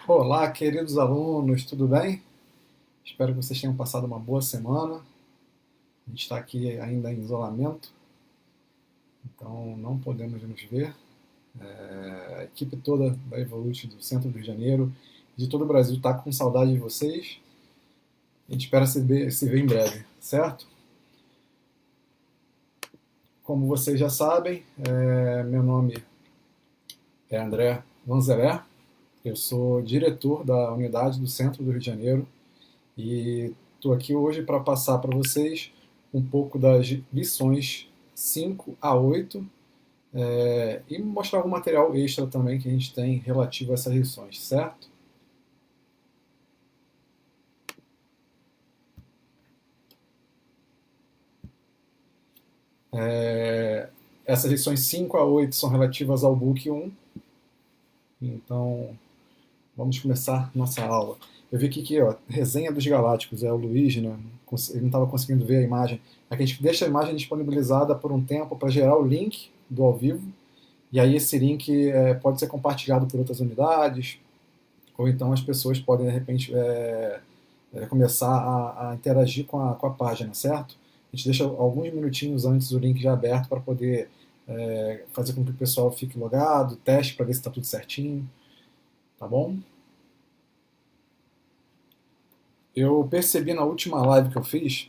Olá, queridos alunos, tudo bem? Espero que vocês tenham passado uma boa semana. A gente está aqui ainda em isolamento, então não podemos nos ver. A equipe toda da Evolute do centro do Rio de Janeiro e de todo o Brasil está com saudade de vocês. A gente espera se ver em breve, certo? Como vocês já sabem, meu nome é André Vanzeler, eu sou diretor da unidade do centro do Rio de Janeiro e estou aqui hoje para passar para vocês um pouco das lições 5 a 8 e mostrar algum material extra também que a gente tem relativo a essas lições, certo? Essas lições 5 a 8 são relativas ao book 1, então vamos começar nossa aula. Eu vi aqui que, ó, resenha dos Galácticos, é o Luiz, né? Ele não estava conseguindo ver a imagem. Aqui a gente deixa a imagem disponibilizada por um tempo para gerar o link do ao vivo, e aí esse link pode ser compartilhado por outras unidades, ou então as pessoas podem, de repente, começar a interagir com a página, certo? A gente deixa alguns minutinhos antes o link já aberto para poder fazer com que o pessoal fique logado, teste para ver se está tudo certinho, tá bom? Eu percebi na última live que eu fiz,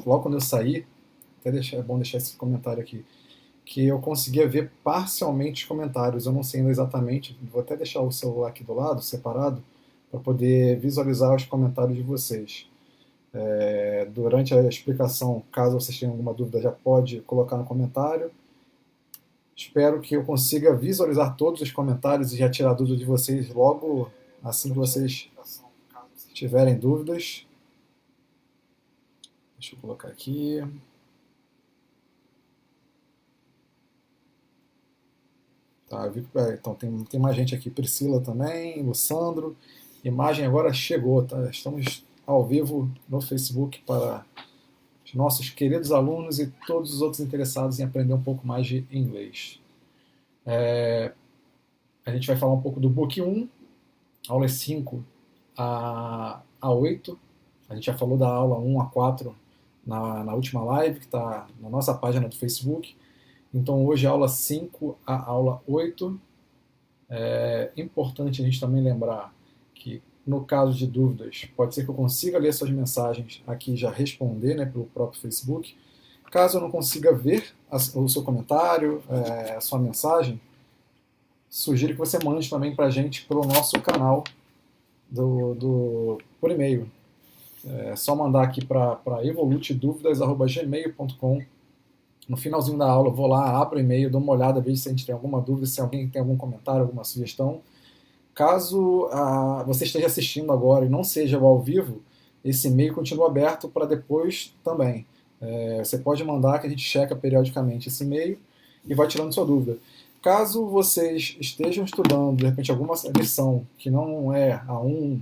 logo quando eu saí, é bom deixar esse comentário aqui, que eu conseguia ver parcialmente os comentários. Eu não sei ainda exatamente, vou até deixar o celular aqui do lado, separado, para poder visualizar os comentários de vocês. Durante a explicação, caso vocês tenham alguma dúvida, já pode colocar no comentário. Espero que eu consiga visualizar todos os comentários e já tirar dúvida de vocês logo assim que vocês tiverem dúvidas. Deixa eu colocar aqui. Tá, eu vi que, então tem mais gente aqui, Priscila também, o Sandro. Imagem agora chegou, tá? Estamos ao vivo no Facebook para os nossos queridos alunos e todos os outros interessados em aprender um pouco mais de inglês. A gente vai falar um pouco do Book 1, aulas 5 a 8. A gente já falou da aula 1 a 4 na última live, que está na nossa página do Facebook. Então hoje aula 5 a aula 8. É importante a gente também lembrar que no caso de dúvidas, pode ser que eu consiga ler suas mensagens aqui e já responder, né, pelo próprio Facebook. Caso eu não consiga ver o seu comentário, a sua mensagem, sugiro que você mande também para a gente pelo nosso canal por e-mail. É só mandar aqui para evoluteduvidas@gmail.com. No finalzinho da aula, eu vou lá, abro o e-mail, dou uma olhada, vejo se a gente tem alguma dúvida, se alguém tem algum comentário, alguma sugestão. Caso você esteja assistindo agora e não seja ao vivo, esse e-mail continua aberto para depois também. Você pode mandar que a gente checa periodicamente esse e-mail e vai tirando sua dúvida. Caso vocês estejam estudando, de repente, alguma lição que não é A1,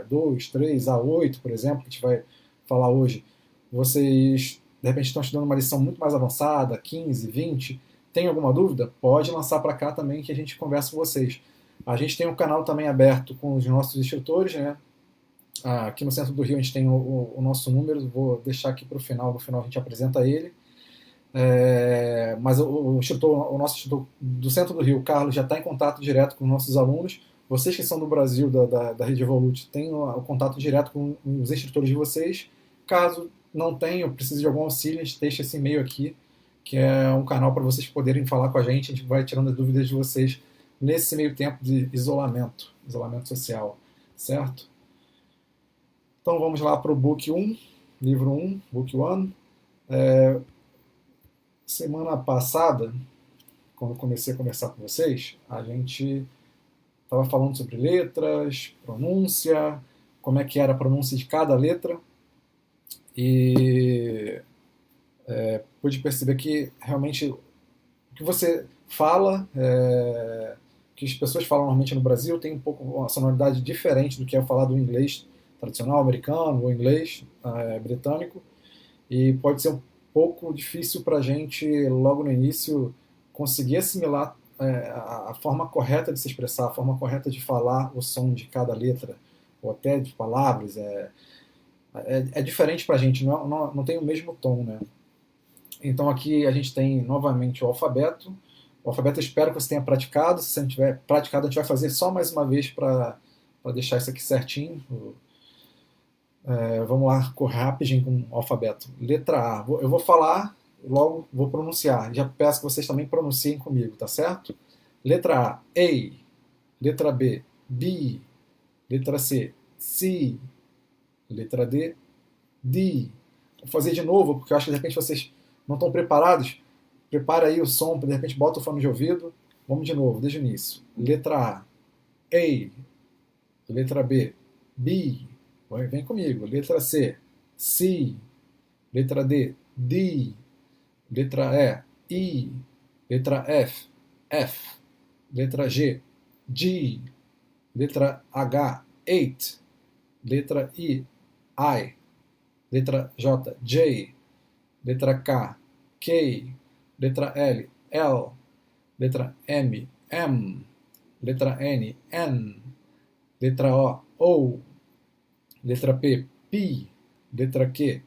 2, 3, A8, por exemplo, que a gente vai falar hoje, vocês, de repente, estão estudando uma lição muito mais avançada, 15, 20, tem alguma dúvida? Pode lançar para cá também que a gente conversa com vocês. A gente tem um canal também aberto com os nossos instrutores, né? Aqui no centro do Rio a gente tem o nosso número, vou deixar aqui para o final, no final a gente apresenta ele. Mas o nosso instrutor do centro do Rio, o Carlos, já está em contato direto com os nossos alunos. Vocês que são do Brasil, da Rede Evolute, têm o contato direto com os instrutores de vocês. Caso não tenham, precise de algum auxílio, a gente deixa esse e-mail aqui, que é um canal para vocês poderem falar com a gente vai tirando as dúvidas de vocês nesse meio tempo de isolamento social, certo? Então vamos lá para o Book 1, livro 1, Book 1. Semana passada, quando eu comecei a conversar com vocês, a gente estava falando sobre letras, pronúncia, como é que era a pronúncia de cada letra, e pude perceber que realmente o que você fala, que as pessoas falam normalmente no Brasil, tem um pouco uma sonoridade diferente do que é falar do inglês tradicional americano ou inglês britânico, e pode ser um pouco difícil para a gente, logo no início, conseguir assimilar a forma correta de se expressar, a forma correta de falar o som de cada letra, ou até de palavras, é diferente para a gente, não tem o mesmo tom, né? Então aqui a gente tem novamente o alfabeto. O alfabeto eu espero que você tenha praticado. Se você não tiver praticado, a gente vai fazer só mais uma vez para deixar isso aqui certinho. Vamos lá, correr rapidinho com o alfabeto. Letra A. Eu vou falar, logo vou pronunciar. Já peço que vocês também pronunciem comigo, tá certo? Letra A, A. Letra B, B. Letra C, C. Letra D, D. Vou fazer de novo, porque eu acho que de repente vocês não estão preparados. Prepara aí o som, de repente bota o fone de ouvido. Vamos de novo, desde o início. Letra A, A. Letra B, B. Vem comigo. Letra C, C. Letra D, D. Letra E, I. Letra F, F. Letra G, G. Letra H, 8. Letra I, I. Letra J, J. Letra K, K. Letra L, L. Letra M, M. Letra N, N. Letra O, O. Letra P, P. Letra Q,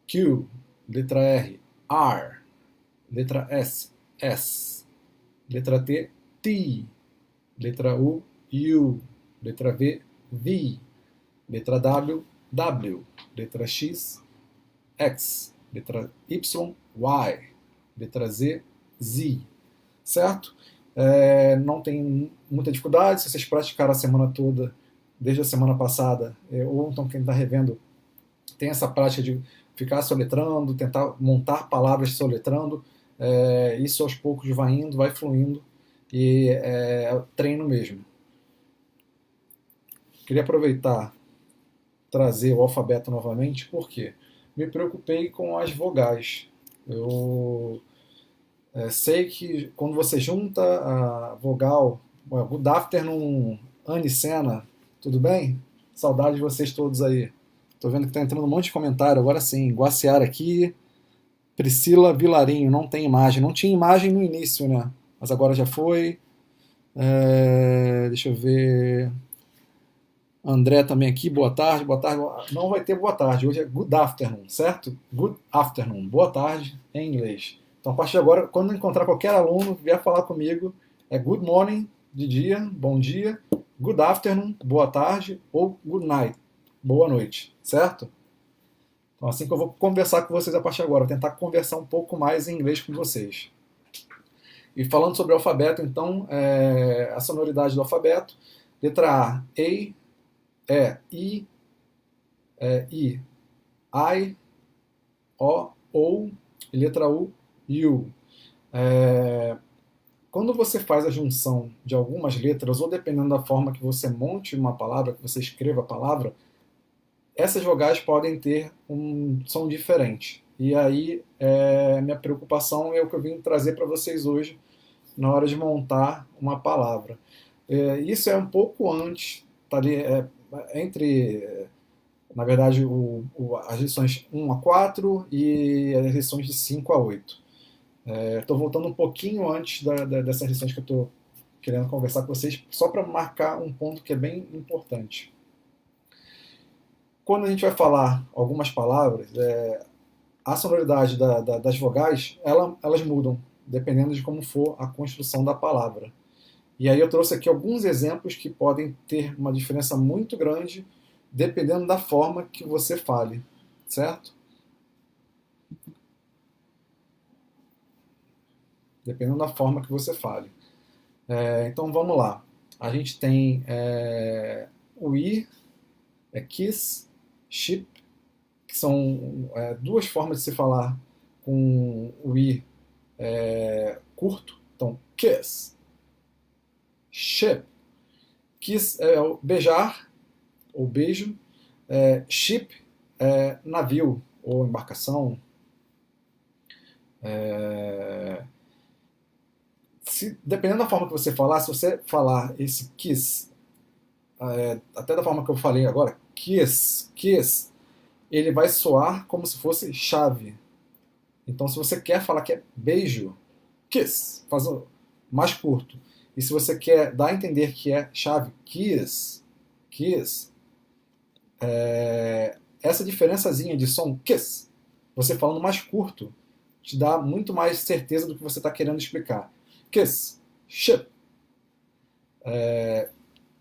Q. Letra R, R. Letra S, S. Letra T, T. Letra U, U. Letra V, V. Letra W, W. Letra X, X. Letra Y, Y. Letra Z, Z. Certo? Não tem muita dificuldade. Se vocês praticaram a semana toda, desde a semana passada, ou então quem está revendo, tem essa prática de ficar soletrando, tentar montar palavras soletrando. Isso aos poucos vai indo, vai fluindo, e é treino mesmo. Queria aproveitar, trazer o alfabeto novamente, porque me preocupei com as vogais. Eu sei que quando você junta a vogal, good afternoon, Anne Senna, tudo bem? Saudade de vocês todos aí. Tô vendo que tá entrando um monte de comentário, agora sim, Guaciara aqui, Priscila Vilarinho, não tem imagem. Não tinha imagem no início, né? Mas agora já foi. Deixa eu ver. André também aqui, boa tarde, boa tarde. Não vai ter boa tarde, hoje é good afternoon, certo? Good afternoon, boa tarde em inglês. Então, a partir de agora, quando encontrar qualquer aluno que vier falar comigo, é good morning, de dia, bom dia, good afternoon, boa tarde, ou good night, boa noite, certo? Então, assim que eu vou conversar com vocês a partir de agora, vou tentar conversar um pouco mais em inglês com vocês. E falando sobre o alfabeto, então, a sonoridade do alfabeto, letra A, I, I, O, e letra U, U. Quando você faz a junção de algumas letras, ou dependendo da forma que você monte uma palavra, que você escreva a palavra, essas vogais podem ter um som diferente. E aí, minha preocupação é o que eu vim trazer para vocês hoje, na hora de montar uma palavra. Isso é um pouco antes, tá ali, entre, na verdade, as lições 1 a 4 e as lições de 5 a 8. Estou voltando um pouquinho antes dessas lições que eu estou querendo conversar com vocês, só para marcar um ponto que é bem importante. Quando a gente vai falar algumas palavras, a sonoridade das vogais, elas mudam, dependendo de como for a construção da palavra. E aí eu trouxe aqui alguns exemplos que podem ter uma diferença muito grande, dependendo da forma que você fale, certo? Dependendo da forma que você fale. Então vamos lá. A gente tem o ir, kiss, ship, que são duas formas de se falar com o ir curto. Então, kiss, ship. Kiss é o beijar, ou beijo. Ship é navio, ou embarcação. Dependendo da forma que você falar, se você falar esse kiss, até da forma que eu falei agora, kiss, kiss, ele vai soar como se fosse chave. Então, se você quer falar que é beijo, kiss, faz mais curto. E se você quer dar a entender que é chave kiss, essa diferençazinha de som kiss, você falando mais curto, te dá muito mais certeza do que você está querendo explicar. Kiss, ship.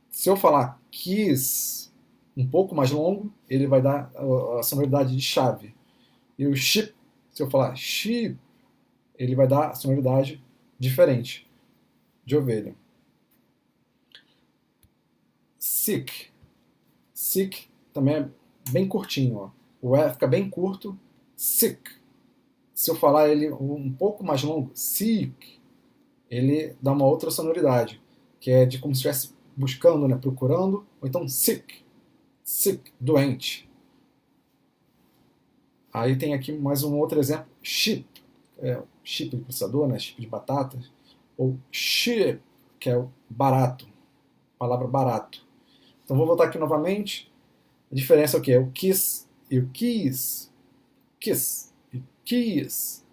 Se eu falar kiss um pouco mais longo, ele vai dar a sonoridade de chave. E o ship, se eu falar sheep, ele vai dar a sonoridade diferente, de ovelha. Sick. Sick também é bem curtinho. Ó. O E fica bem curto. Sick. Se eu falar ele um pouco mais longo, sick, ele dá uma outra sonoridade, que é de como se estivesse buscando, né, procurando, ou então sick, doente. Aí tem aqui mais um outro exemplo, chip, chip de processador, né, chip de batata, ou cheap, que é o barato, palavra barato. Então vou voltar aqui novamente. A diferença é o quê? É o kiss e o kiss. Kiss e kiss.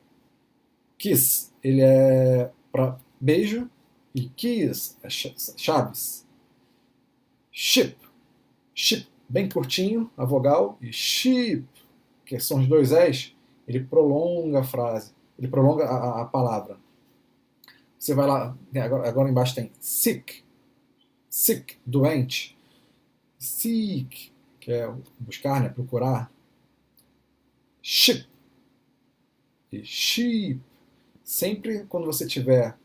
Kiss, ele é para beijo, e kiss é chaves. Ship, bem curtinho, a vogal, e sheep, que são os dois S, ele prolonga a frase, ele prolonga a palavra. Você vai lá, agora embaixo tem sick, doente, seek, que é buscar, né, procurar, ship e sheep. Sempre quando você tiver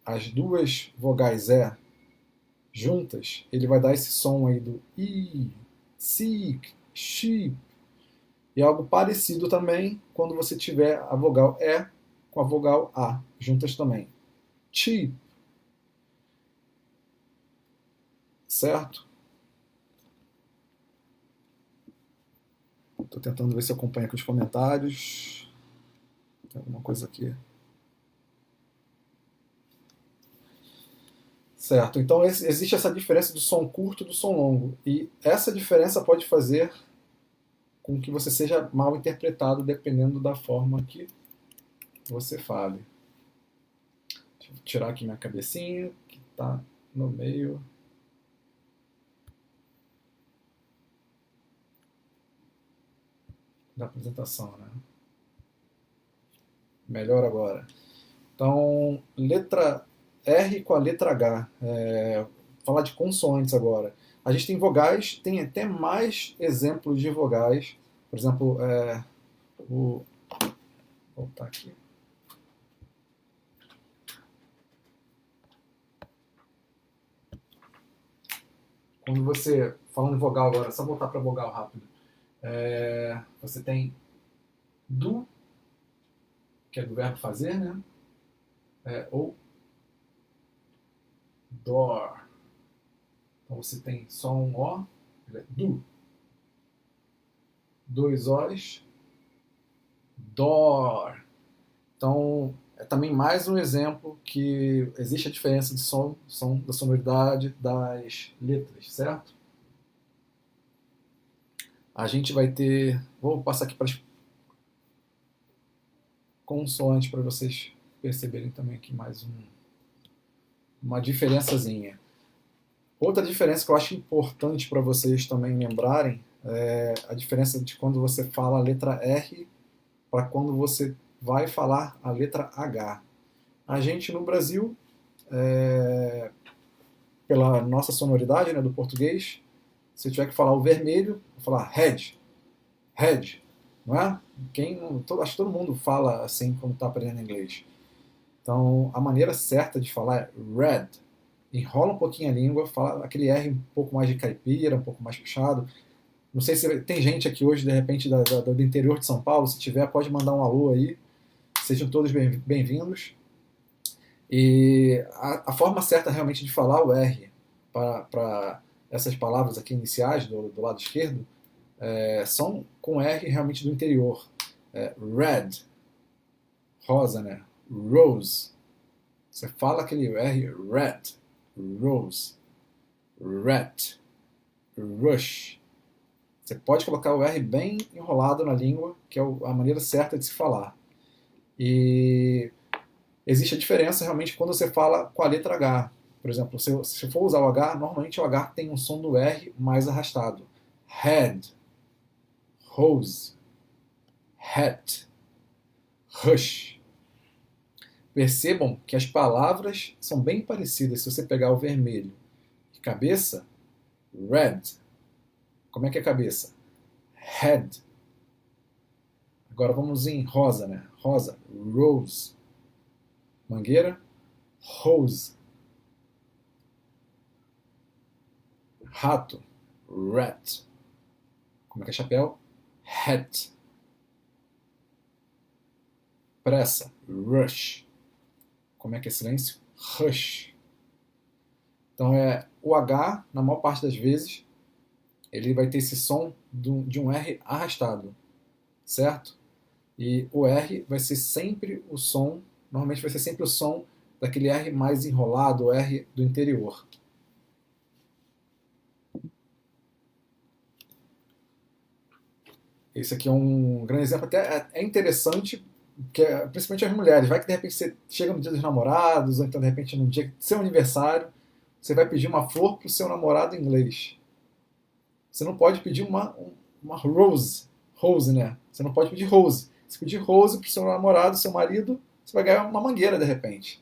as duas vogais E juntas, ele vai dar esse som aí do I, seek, sheep. E algo parecido também quando você tiver a vogal E com a vogal A juntas também. Cheap. Certo? Estou tentando ver se acompanha aqui os comentários. Tem alguma coisa aqui. Certo, então existe essa diferença do som curto e do som longo. E essa diferença pode fazer com que você seja mal interpretado dependendo da forma que você fale. Deixa eu tirar aqui minha cabecinha, que está no meio. Da apresentação, né? Melhor agora. Então, letra R com a letra H. Falar de consoantes agora. A gente tem vogais, tem até mais exemplos de vogais. Por exemplo, vou voltar aqui. Quando você, falando em vogal agora, só voltar para vogal rápido. Você tem do, que é do verbo fazer, né? Ou door. Então você tem só um O, do. Dois O's, door. Então, é também mais um exemplo que existe a diferença de som da sonoridade das letras, certo? A gente vai ter... Vou passar aqui para as consoantes para vocês perceberem também aqui mais uma diferençazinha. Outra diferença que eu acho importante para vocês também lembrarem é a diferença de quando você fala a letra R para quando você vai falar a letra H. A gente no Brasil, pela nossa sonoridade, né, do português, se eu tiver que falar o vermelho, vou falar red, não é? Acho que todo mundo fala assim quando está aprendendo inglês. Então, a maneira certa de falar é red. Enrola um pouquinho a língua, fala aquele R um pouco mais de caipira, um pouco mais puxado. Não sei se tem gente aqui hoje, de repente, do interior de São Paulo. Se tiver, pode mandar um alô aí. Sejam todos bem-vindos. E a forma certa realmente de falar o R para essas palavras aqui iniciais do lado esquerdo são com R realmente do interior. Red, rosa, né? Rose. Você fala aquele R, red, rose, rat, rush. Você pode colocar o R bem enrolado na língua, que é a maneira certa de se falar. E Existe a diferença realmente quando você fala com a letra H. Por exemplo, se for usar o H, normalmente o H tem um som do R mais arrastado. Head, hose, hat, rush. Percebam que as palavras são bem parecidas se você pegar o vermelho. Cabeça, red. Como é que é cabeça? Head. Agora vamos em rosa, né? Rosa, rose. Mangueira, hose. Rato, rat. Como é que é chapéu? Hat. Pressa, rush. Como é que é silêncio? Hush. Então o H, na maior parte das vezes, ele vai ter esse som de um R arrastado, certo? E o R vai ser sempre o som, normalmente vai ser sempre o som daquele R mais enrolado, o R do interior. Esse aqui é um grande exemplo, até é interessante, que principalmente as mulheres, vai que de repente você chega no dia dos namorados, ou então de repente no dia do seu aniversário, você vai pedir uma flor para o seu namorado em inglês. Você não pode pedir uma rose, né? Você não pode pedir rose. Se pedir rose para o seu namorado, seu marido, você vai ganhar uma mangueira de repente.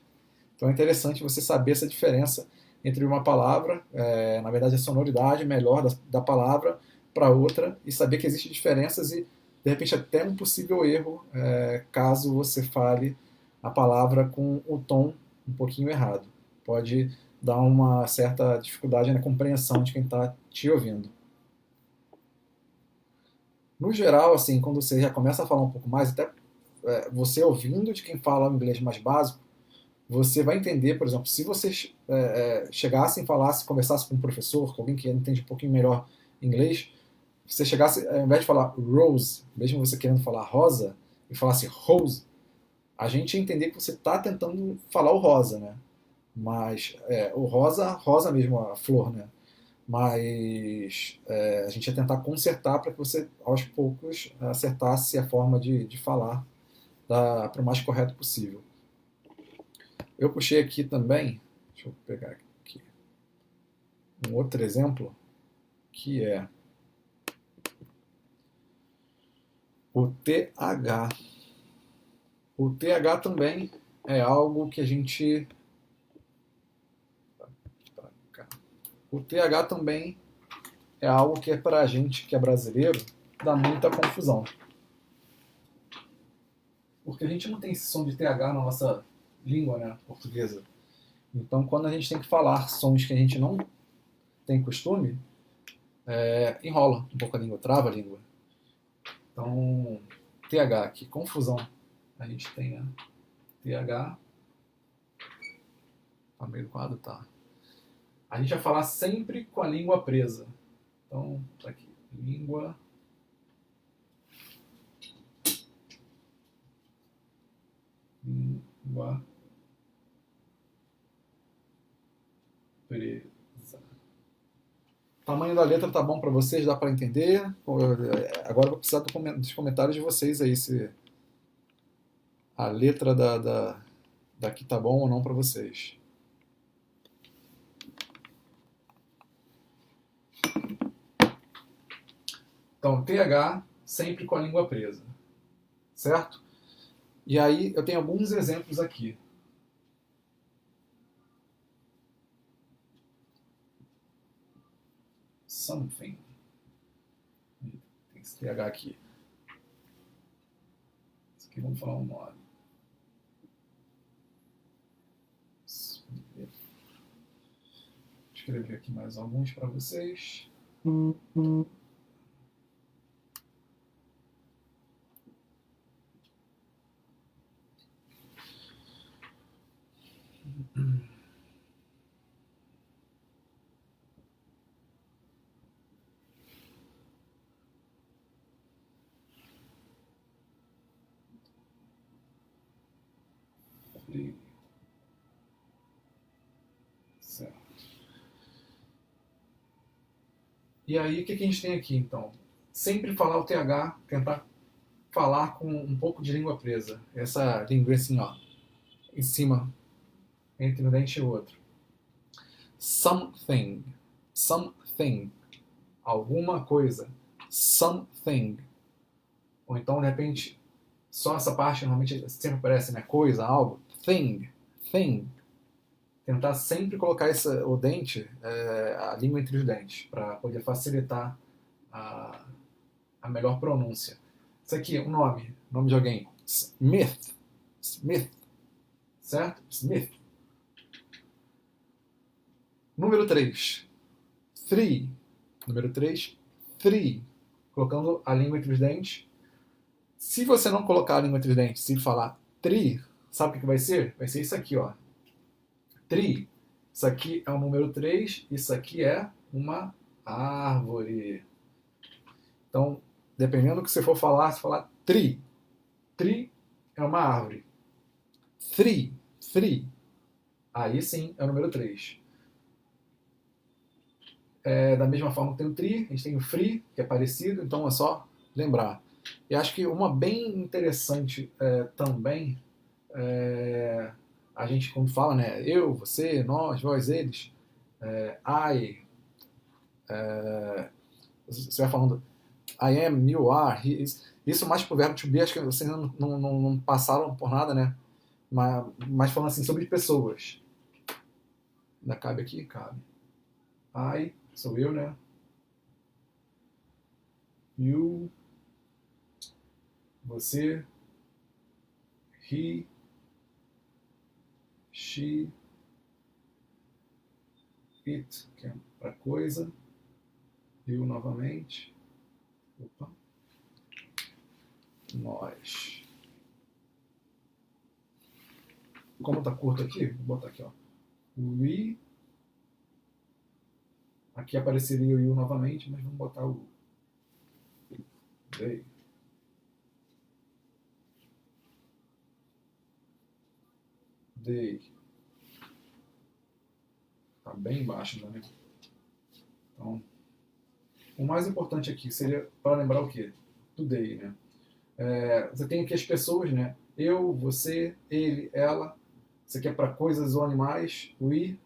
Então é interessante você saber essa diferença entre uma palavra, na verdade a sonoridade melhor da palavra para outra, e saber que existem diferenças e de repente até um possível erro caso você fale a palavra com o tom um pouquinho errado. Pode dar uma certa dificuldade na compreensão de quem está te ouvindo. No geral, assim, quando você já começa a falar um pouco mais, até você ouvindo de quem fala o inglês mais básico, você vai entender, por exemplo, se você chegasse e falasse, conversasse com um professor, com alguém que entende um pouquinho melhor inglês, você chegasse, ao invés de falar rose, mesmo você querendo falar rosa, e falasse rose, a gente ia entender que você está tentando falar o rosa, né? Mas o rosa mesmo, a flor, né? Mas a gente ia tentar consertar para que você, aos poucos, acertasse a forma de falar para o mais correto possível. Eu puxei aqui também, deixa eu pegar aqui, um outro exemplo, que é o TH. O TH também é algo que a gente... O TH também é algo que para a gente que é brasileiro dá muita confusão. Porque a gente não tem esse som de TH na nossa língua, né, portuguesa. Então, quando a gente tem que falar sons que a gente não tem costume, enrola um pouco a língua, trava a língua. Então, TH, que confusão a gente tem, né? TH, tá meio do quadro, tá. A gente vai falar sempre com a língua presa. Então, tá aqui, língua presa. O tamanho da letra tá bom para vocês? Dá para entender? Agora eu vou precisar dos comentários de vocês aí, se a letra daqui tá bom ou não para vocês. Então, TH sempre com a língua presa, certo? E aí eu tenho alguns exemplos aqui. Something. Tem esse TH aqui. Isso aqui vamos falar um modo. Vou escrever aqui mais alguns para vocês. Certo. E aí, o que a gente tem aqui, então? Sempre falar o TH, tentar falar com um pouco de língua presa. Essa língua assim, ó. em cima, entre um dente e o outro. Something, something, alguma coisa. Something. Ou então, de repente, só essa parte normalmente sempre aparece, né? Coisa, algo. Thing, thing. Tentar sempre colocar o dente, a língua entre os dentes, para poder facilitar a, a melhor pronúncia. Isso aqui, o nome de alguém. Smith, Smith, certo? Smith. Número 3, three. Número 3, three. Colocando a língua entre os dentes. Se você não colocar a língua entre os dentes e falar tri, sabe o que vai ser? Vai ser isso aqui, ó. Tri. Isso aqui é o número 3, isso aqui é uma árvore. Então, dependendo do que você for falar, você falar tri. Tri é uma árvore. Three, three. Aí sim é o número 3. Da mesma forma que tem o tri, a gente tem o free, que é parecido, então é só lembrar. E acho que uma bem interessante também, a gente quando fala, né, eu, você, nós, vós, eles, I, você vai falando I am, you are, he is. Isso mais pro verbo to be, acho que vocês não passaram por nada, né? Mas falando assim sobre pessoas. Ainda cabe aqui? Cabe. I, sou eu, né? You, você, he, she, it, que é para coisa, you novamente, opa, nós. Como tá curto aqui, vou botar aqui, ó. We, aqui apareceria o you novamente, mas vamos botar o they. They. Tá bem baixo, né? Então, o mais importante aqui seria para lembrar o quê? Today, né? Você tem aqui as pessoas, né? Eu, você, ele, ela. Isso aqui é para coisas ou animais. We,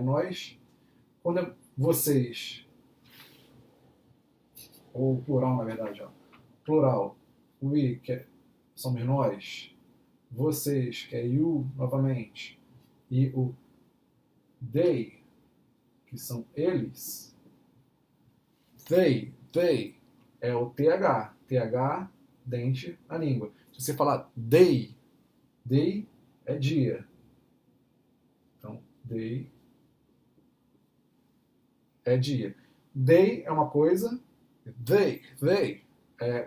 nós. Quando é vocês, ou plural na verdade, ó. Plural. We, que somos nós. Vocês, que é you novamente. E o they, que são eles. They, é o TH. TH, dente, a língua. Se você falar day é dia. Então, day é dia. They é uma coisa, they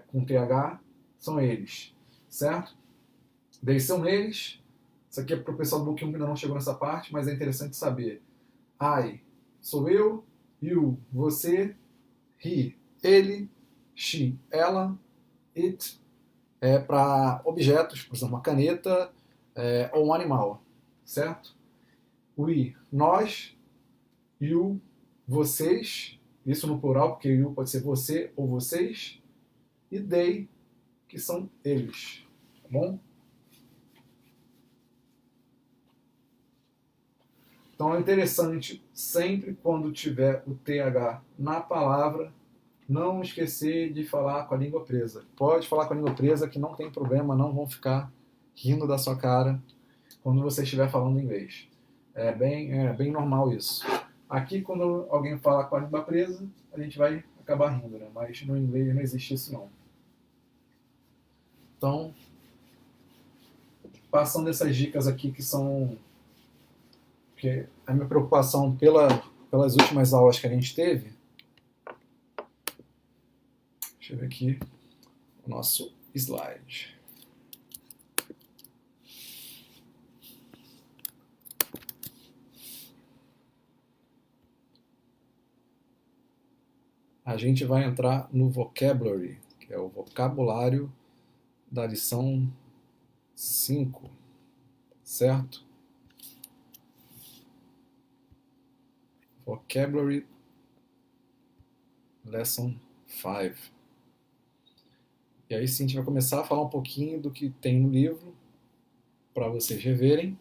com TH são eles, certo? They são eles. Isso aqui é para o pessoal do Book 1 que ainda não chegou nessa parte, mas é interessante saber. I, sou eu. You, você. He, ele. She, ela. It é para objetos, por exemplo, uma caneta ou um animal, certo? We, nós. You, vocês. Isso no plural, porque you pode ser você ou vocês. E they, que são eles. Tá bom? Então é interessante, sempre quando tiver o TH na palavra, não esquecer de falar com a língua presa. Pode falar com a língua presa que não tem problema, não vão ficar rindo da sua cara quando você estiver falando inglês. É bem normal isso. Aqui, quando alguém fala com a língua presa, a gente vai acabar rindo, né? Mas no inglês não existe isso não. Então, passando essas dicas aqui que são... que a minha preocupação pelas últimas aulas que a gente teve. Deixa eu ver aqui o nosso slide. A gente vai entrar no vocabulary, que é o vocabulário da lição 5, certo? Vocabulary Lesson 5. E aí sim a gente vai começar a falar um pouquinho do que tem no livro para vocês reverem.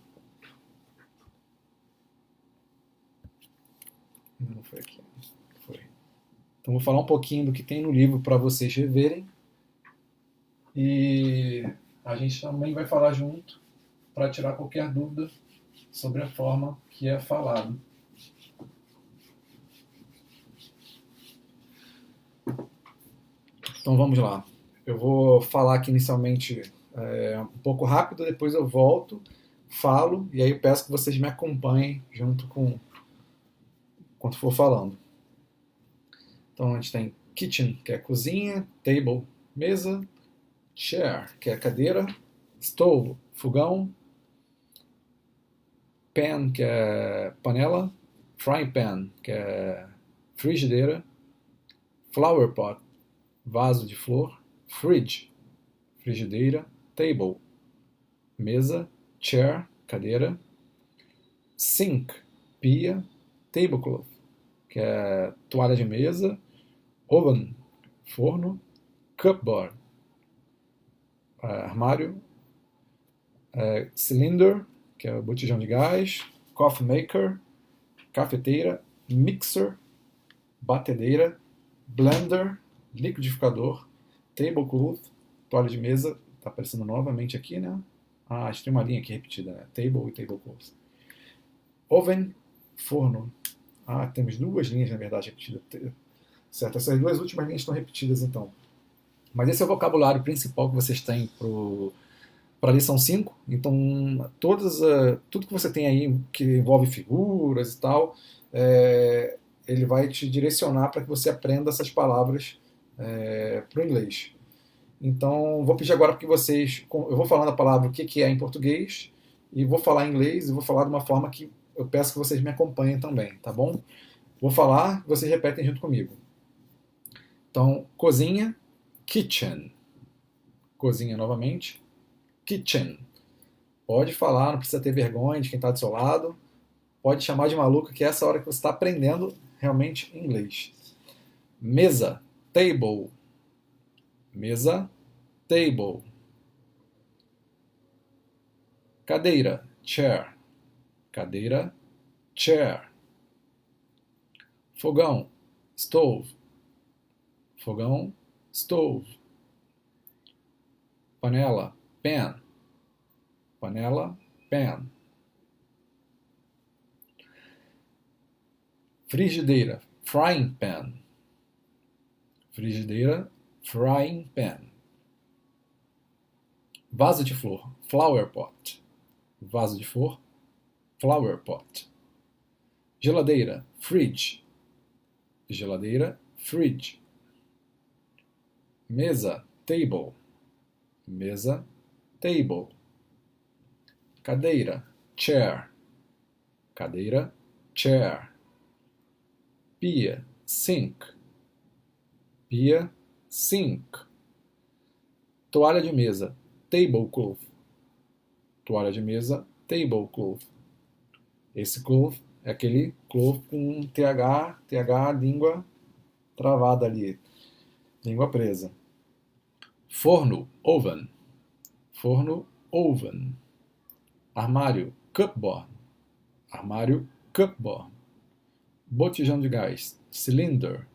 Não foi aqui. Foi. Então vou falar um pouquinho do que tem no livro para vocês reverem. E a gente também vai falar junto para tirar qualquer dúvida sobre a forma que é falado. Então vamos lá. Eu vou falar aqui inicialmente um pouco rápido, depois eu volto, falo, e aí eu peço que vocês me acompanhem junto com enquanto for falando. Então a gente tem kitchen, que é cozinha, table, mesa, chair, que é cadeira, stove, fogão, pan, que é panela, frying pan, que é frigideira, flower pot, vaso de flor, fridge, frigideira, table, mesa, chair, cadeira, sink, pia, tablecloth, que é toalha de mesa, oven, forno, cupboard, armário, cylinder, que é o botijão de gás, coffee maker, cafeteira, mixer, batedeira, blender, liquidificador, tablecloth, toalha de mesa, está aparecendo novamente aqui, né? Ah, acho que tem uma linha aqui repetida, né? Table e tablecloth. Oven, forno. Ah, temos duas linhas, na verdade, repetidas. Certo, essas duas últimas linhas estão repetidas, então. Mas esse é o vocabulário principal que vocês têm para a lição 5. Então, tudo que você tem aí que envolve figuras e tal, ele vai te direcionar para que você aprenda essas palavras para o inglês. Então, vou pedir agora para que vocês. Eu vou falando a palavra o que é em português, e vou falar em inglês, e vou falar de uma forma que eu peço que vocês me acompanhem também, tá bom? Vou falar, vocês repetem junto comigo. Então, cozinha, kitchen. Cozinha novamente, kitchen. Pode falar, não precisa ter vergonha de quem está do seu lado. Pode chamar de maluco, que é essa hora que você está aprendendo realmente inglês. Mesa, table. Mesa, table. Cadeira, chair. Cadeira, chair. Fogão, stove. Fogão, stove. Panela, pan. Panela, pan. Frigideira, frying pan. Frigideira, frying pan. Vaso de flor, flower pot. Vaso de flor, flower pot. Geladeira, fridge. Geladeira, fridge. Mesa, table. Mesa, table. Cadeira, chair. Cadeira, chair. Pia, sink. Pia, sink. Toalha de mesa, tablecloth. Toalha de mesa, tablecloth. Esse cloth é aquele cloth com TH, língua travada ali, língua presa. Forno, oven. Forno, oven. Armário, cupboard. Armário, cupboard. Botijão de gás, cylinder.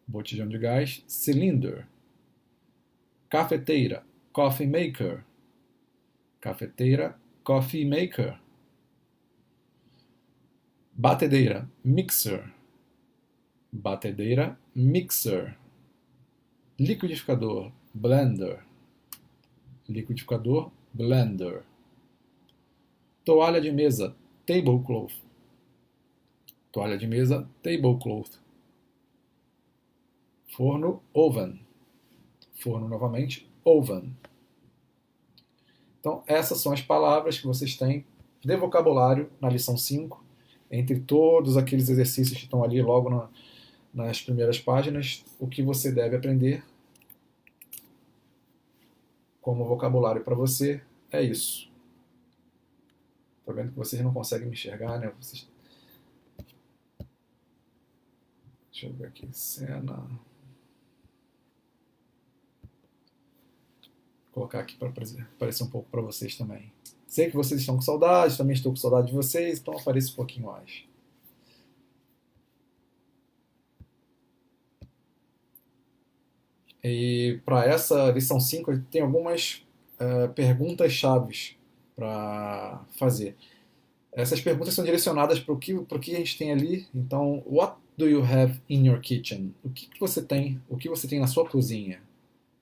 Botijão de gás, cylinder. Cafeteira, coffee maker. Cafeteira, coffee maker. Batedeira, mixer. Batedeira, mixer. Liquidificador, blender. Liquidificador, blender. Toalha de mesa, tablecloth. Toalha de mesa, tablecloth. Forno, oven. Forno novamente, oven. Então, essas são as palavras que vocês têm de vocabulário na lição 5, entre todos aqueles exercícios que estão ali logo nas primeiras páginas, o que você deve aprender como vocabulário para você é isso. Estou vendo que vocês não conseguem me enxergar, né? Deixa eu ver aqui, cena. colocar aqui para aparecer um pouco para vocês também. Sei que vocês estão com saudade, também estou com saudade de vocês, então apareça um pouquinho mais. E para essa lição 5 tem algumas perguntas chaves para fazer. Essas perguntas são direcionadas para o que a gente tem ali. Então, what do you have in your kitchen? O que você tem? O que você tem na sua cozinha?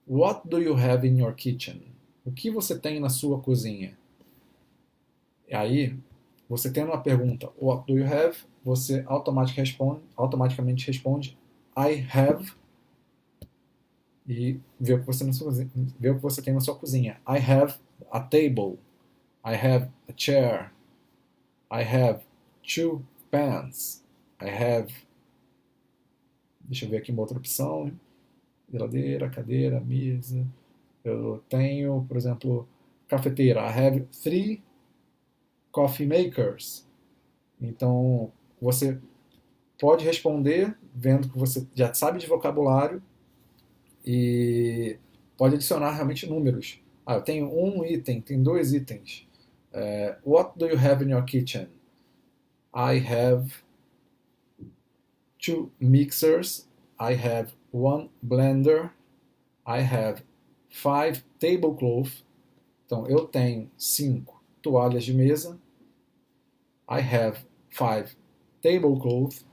What do you have in your kitchen? O que você tem na sua cozinha? E aí, você tendo uma pergunta, what do you have? Você automaticamente responde, I have, e vê o que você tem na sua cozinha. I have a table. I have a chair. I have 2 pans. I have... Deixa eu ver aqui uma outra opção. Geladeira, cadeira, mesa. Eu tenho, por exemplo, cafeteira. I have 3 coffee makers. Então, você pode responder vendo que você já sabe de vocabulário e pode adicionar realmente números. Eu tenho um item, tem 2 itens. What do you have in your kitchen? I have 2 mixers. I have 1 blender. I have 5 tablecloths. Então, eu tenho 5 toalhas de mesa. I have 5 tablecloths.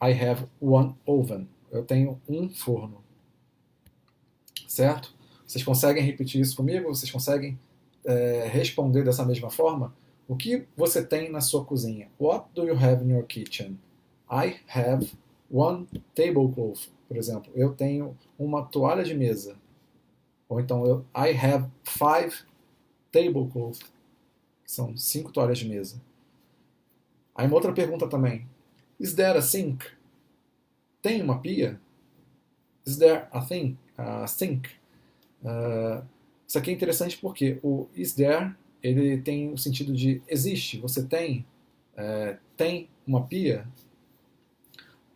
I have 1 oven. Eu tenho um forno. Certo? Vocês conseguem repetir isso comigo? Vocês conseguem responder dessa mesma forma? O que você tem na sua cozinha? What do you have in your kitchen? I have 1 tablecloth. Por exemplo, eu tenho uma toalha de mesa. Ou então, I have 5 tablecloths. São 5 toalhas de mesa. Aí uma outra pergunta também. Is there a sink? Tem uma pia? Is there a sink? Isso aqui é interessante porque o is there ele tem o sentido de existe, você tem, tem uma pia.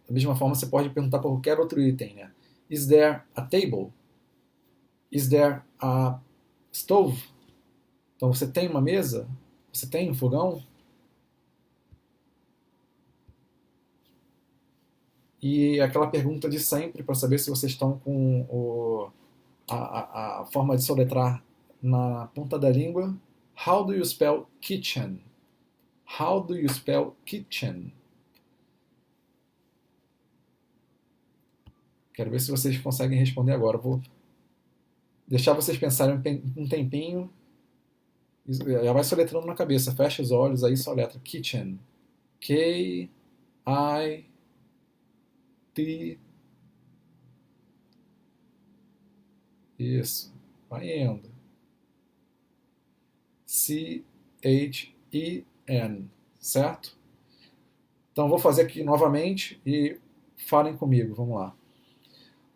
Da mesma forma, você pode perguntar para qualquer outro item, né? Is there a table? Is there a stove? Então, você tem uma mesa? Você tem um fogão? E aquela pergunta de sempre para saber se vocês estão com a forma de soletrar na ponta da língua. How do you spell kitchen? How do you spell kitchen? Quero ver se vocês conseguem responder agora. Vou deixar vocês pensarem um tempinho. Já vai soletrando na cabeça. Fecha os olhos, aí soletra kitchen. K-I-T. Isso. Vai indo. C-H-E-N. Certo? Então vou fazer aqui novamente e falem comigo. Vamos lá.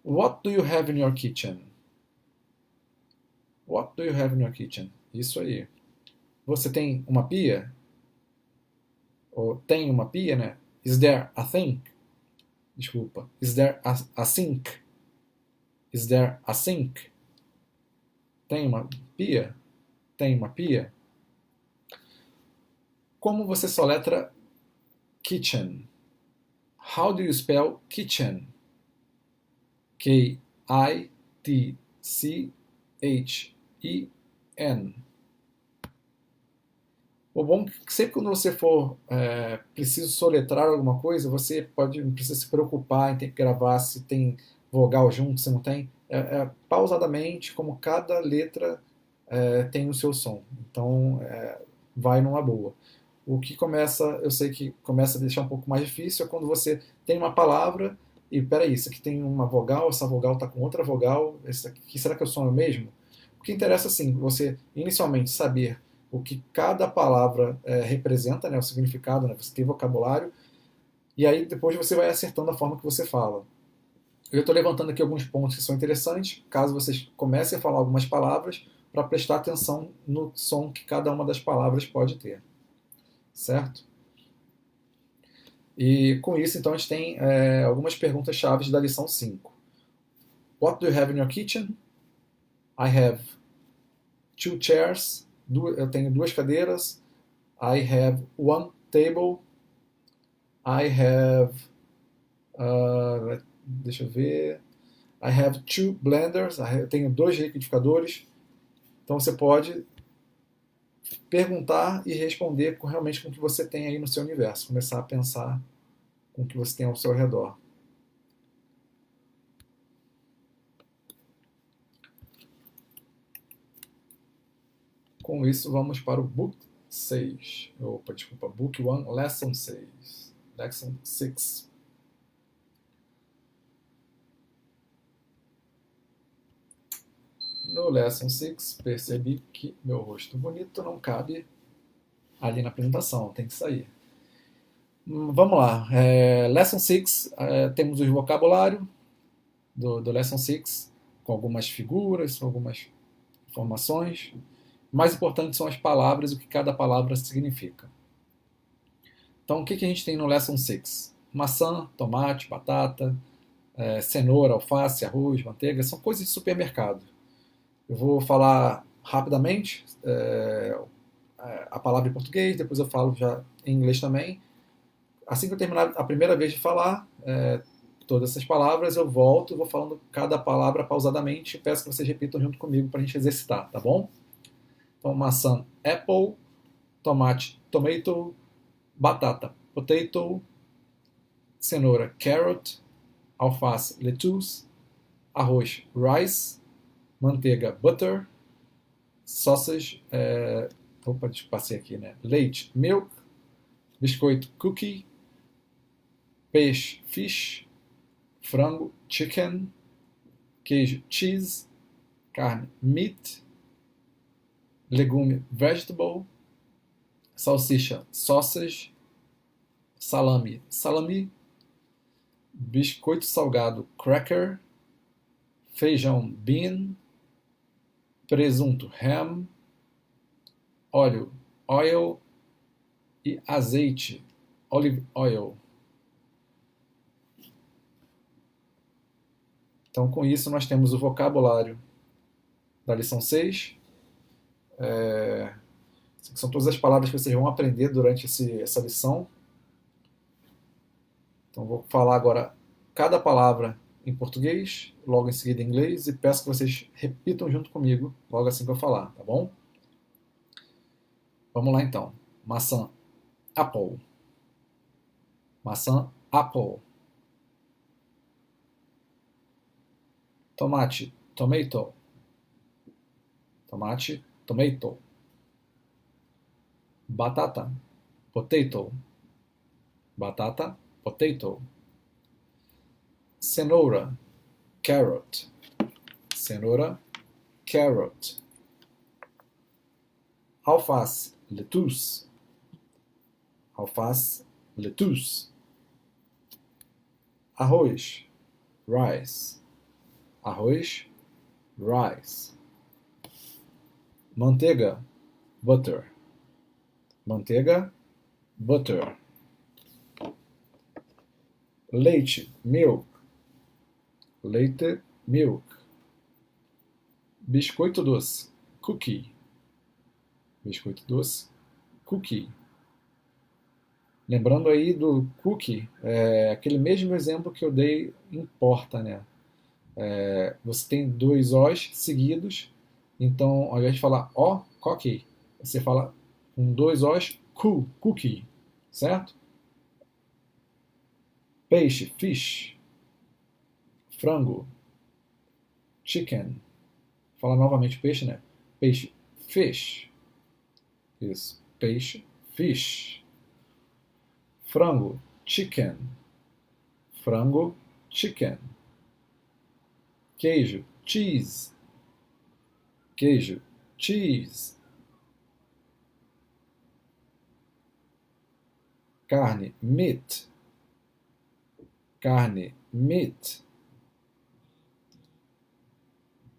What do you have in your kitchen? What do you have in your kitchen? Isso aí. Você tem uma pia? Ou tem uma pia, né? Is there a thing? Desculpa. Is there a sink? Is there a sink? Tem uma pia? Tem uma pia? Como você soletra kitchen? How do you spell kitchen? K-I-T-C-H-E-N. O bom é que sempre quando você for preciso soletrar alguma coisa, você não precisa se preocupar em ter que gravar se tem vogal junto, se não tem. Pausadamente, como cada letra tem o seu som. Então, vai numa boa. O que eu sei que começa a deixar um pouco mais difícil é quando você tem uma palavra e, peraí, isso aqui tem uma vogal, essa vogal está com outra vogal, esse aqui, será que o som é o mesmo? O que interessa, assim, você inicialmente saber o que cada palavra representa, né, o significado, né, você tem vocabulário, e aí depois você vai acertando a forma que você fala. Eu estou levantando aqui alguns pontos que são interessantes, caso vocês comecem a falar algumas palavras, para prestar atenção no som que cada uma das palavras pode ter. Certo? E com isso, então, a gente tem algumas perguntas chaves da lição 5. What do you have in your kitchen? I have two chairs. Eu tenho duas cadeiras. I have one table. I have... deixa eu ver... I have two blenders. Eu tenho dois liquidificadores. Então você pode perguntar e responder realmente com o que você tem aí no seu universo. Começar a pensar com o que você tem ao seu redor. Com isso, vamos para o Book 6. Opa, desculpa. Book 1, Lesson 6. Lesson 6. No Lesson 6, percebi que meu rosto bonito não cabe ali na apresentação, tem que sair. Vamos lá. Lesson 6, temos o vocabulário do Lesson 6, com algumas figuras, algumas informações. O mais importante são as palavras e o que cada palavra significa. Então, o que a gente tem no Lesson 6? Maçã, tomate, batata, cenoura, alface, arroz, manteiga, são coisas de supermercado. Eu vou falar rapidamente a palavra em português, depois eu falo já em inglês também. Assim que eu terminar a primeira vez de falar todas essas palavras, eu volto e vou falando cada palavra pausadamente e peço que vocês repitam junto comigo para a gente exercitar, tá bom? Então, maçã, apple, tomate, tomato, batata, potato, cenoura, carrot, alface, lettuce, arroz, rice, manteiga, butter, sausage, passei aqui, né? Leite, milk, biscoito, cookie, peixe, fish, frango, chicken, queijo, cheese, carne, meat, legume, vegetable, salsicha, sausage, salame, salami, biscoito salgado, cracker, feijão, bean, presunto, ham, óleo, oil e azeite, olive oil. Então, com isso, nós temos o vocabulário da lição 6. São todas as palavras que vocês vão aprender durante essa lição. Então, vou falar agora cada palavra em português, logo em seguida em inglês, e peço que vocês repitam junto comigo, logo assim que eu falar, tá bom? Vamos lá, então. Maçã, apple. Maçã, apple. Tomate, tomato. Tomate, tomato. Batata, potato. Batata, potato. Cenoura, carrot. Cenoura, carrot. Alface, lettuce. Alface, lettuce. Arroz, rice. Arroz, rice. Manteiga, butter. Manteiga, butter. Leite, milk. Leite, milk. Biscoito doce, cookie. Biscoito doce, cookie. Lembrando aí do cookie, aquele mesmo exemplo que eu dei importa, né? Você tem dois Os seguidos, então ao invés de falar O, cookie, você fala com dois Os, cookie, certo? Peixe, fish. Frango, chicken. Fala novamente peixe, né? Peixe, fish. Isso, peixe, fish. Frango, chicken. Frango, chicken. Queijo, cheese. Queijo, cheese. Carne, meat. Carne, meat.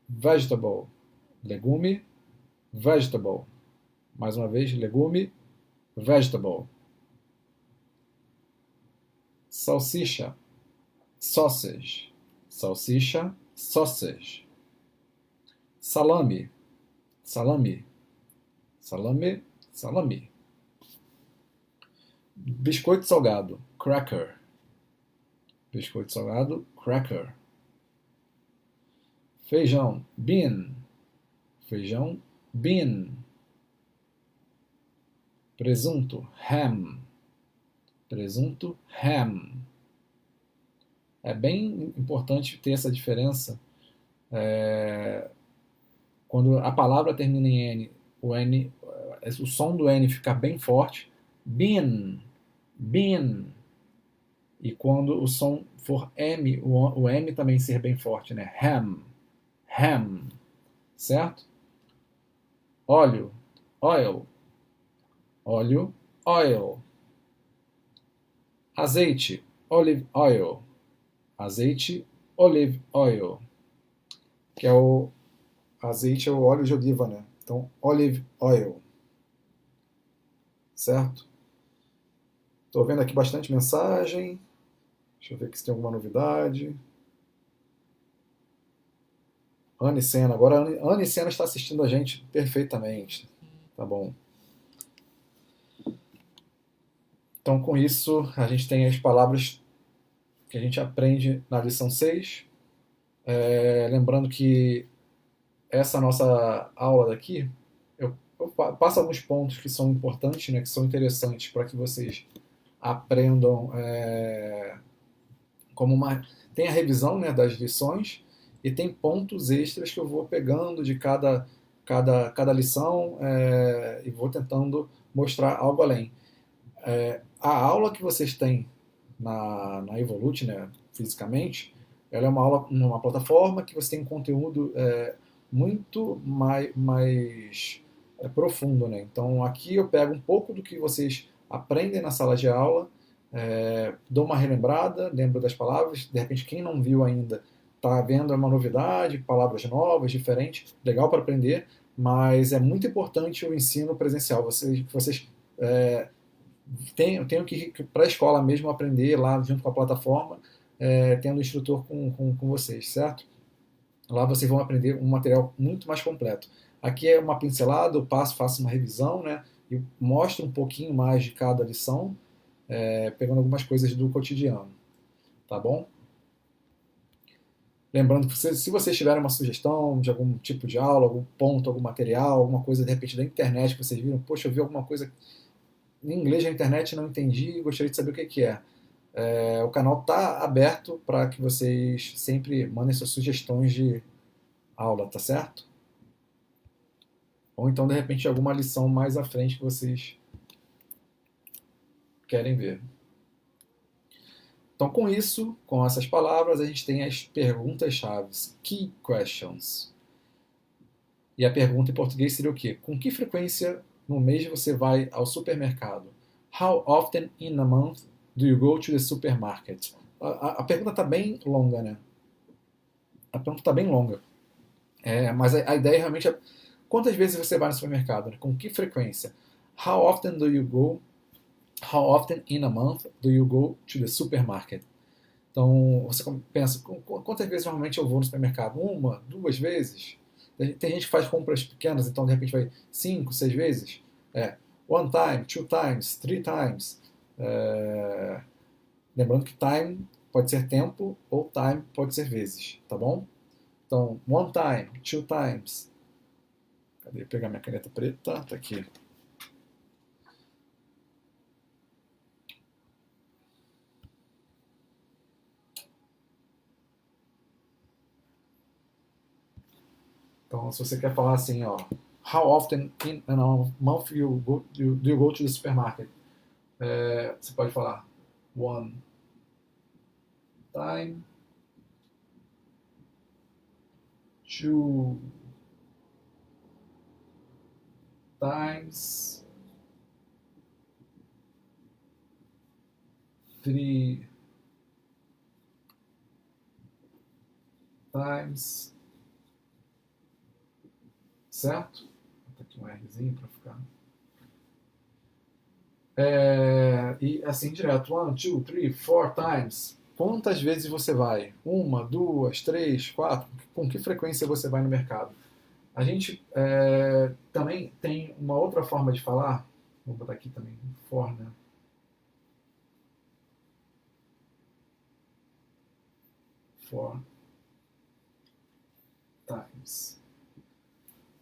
Vegetable, legume, vegetable. Mais uma vez, legume, vegetable. Salsicha, sausage. Salsicha, sausage. Salame, salame, salame, salame. Biscoito salgado, cracker. Biscoito salgado, cracker. Feijão, bean. Feijão, bean. Presunto, ham. Presunto, ham. É bem importante ter essa diferença. Quando a palavra termina em N, o som do N ficar bem forte. Bean, bean. E quando o som for M, o M também ser bem forte, né? Ham, ham. Certo? Óleo, oil. Óleo, oil. Azeite, olive oil. Azeite, olive oil. Que é o azeite, é o óleo de oliva, né? Então, olive oil. Certo? Estou vendo aqui bastante mensagem. Deixa eu ver aqui se tem alguma novidade. Anne Senna. Agora a Anne Senna está assistindo a gente perfeitamente. Tá bom. Então, com isso, a gente tem as palavras que a gente aprende na lição 6. Lembrando que essa nossa aula daqui, eu passo alguns pontos que são importantes, né, que são interessantes para que vocês aprendam tem a revisão, né, das lições e tem pontos extras que eu vou pegando de cada lição e vou tentando mostrar algo além. A aula que vocês têm na Evolute, né, fisicamente, ela é uma aula numa plataforma que você tem um conteúdo muito mais profundo, né? Então aqui eu pego um pouco do que vocês aprendem na sala de aula, dou uma relembrada, lembro das palavras, de repente quem não viu ainda está vendo uma novidade, palavras novas, diferentes, legal para aprender, mas é muito importante o ensino presencial. Vocês tenho que ir para a escola mesmo aprender lá junto com a plataforma, tendo um instrutor com vocês, certo? Lá vocês vão aprender um material muito mais completo. Aqui é uma pincelada, eu faço uma revisão, né? E mostro um pouquinho mais de cada lição, pegando algumas coisas do cotidiano, tá bom? Lembrando que se vocês tiverem uma sugestão de algum tipo de aula, algum ponto, algum material, alguma coisa de repente da internet que vocês viram, poxa, eu vi alguma coisa em inglês na internet, não entendi, gostaria de saber o que é. O canal está aberto para que vocês sempre mandem suas sugestões de aula, tá certo? Ou então, de repente, alguma lição mais à frente que vocês querem ver. Então, com isso, com essas palavras, a gente tem as perguntas-chave, key questions. E a pergunta em português seria o quê? Com que frequência no mês você vai ao supermercado? How often in a month do you go to the supermarket? A pergunta está bem longa, né? A pergunta está bem longa. Mas a ideia realmente é quantas vezes você vai no supermercado? Né? Com que frequência? How often How often in a month do you go to the supermarket? Então, você pensa, quantas vezes normalmente eu vou no supermercado? Uma, duas vezes? Tem gente que faz compras pequenas, então de repente vai 5, 6 vezes. One time, two times, three times. Lembrando que time pode ser tempo ou time pode ser vezes, tá bom? Então, one time, two times. Cadê? Vou pegar minha caneta preta, tá aqui. Então, se você quer falar assim, ó, how often in a month do you go to the supermarket? Você pode falar one time, two times, three times, certo? Vou botar aqui um Rzinho para ficar. E assim direto, one, two, three, four times. Quantas vezes você vai? Uma, duas, três, quatro? Com que frequência você vai no mercado? A gente também tem uma outra forma de falar, vou botar aqui também, for, né? For times.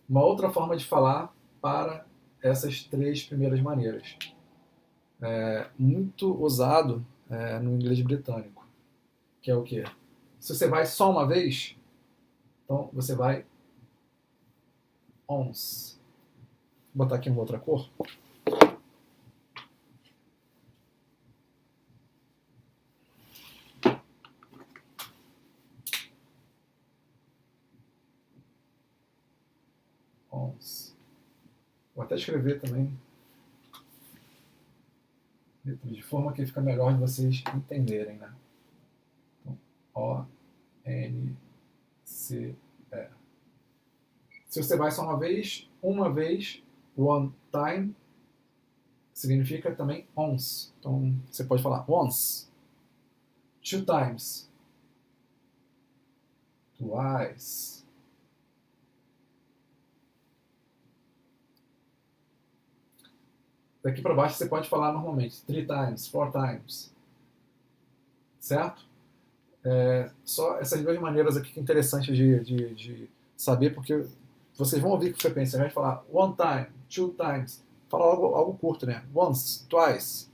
Uma outra forma de falar para essas três primeiras maneiras. Muito usado no inglês britânico, que é o quê? Se você vai só uma vez, então você vai once. Vou botar aqui uma outra cor. Once. Vou até escrever também, de forma que fica melhor de vocês entenderem, né? Então, O-N-C-E. Se você vai só uma vez, one time, significa também once. Então, você pode falar once, two times, twice. Daqui para baixo você pode falar normalmente three times, four times. Certo? Só essas duas maneiras aqui que é interessante de saber, porque vocês vão ouvir o que você pensa. Você vai falar one time, two times. Fala algo curto, né? Once, twice.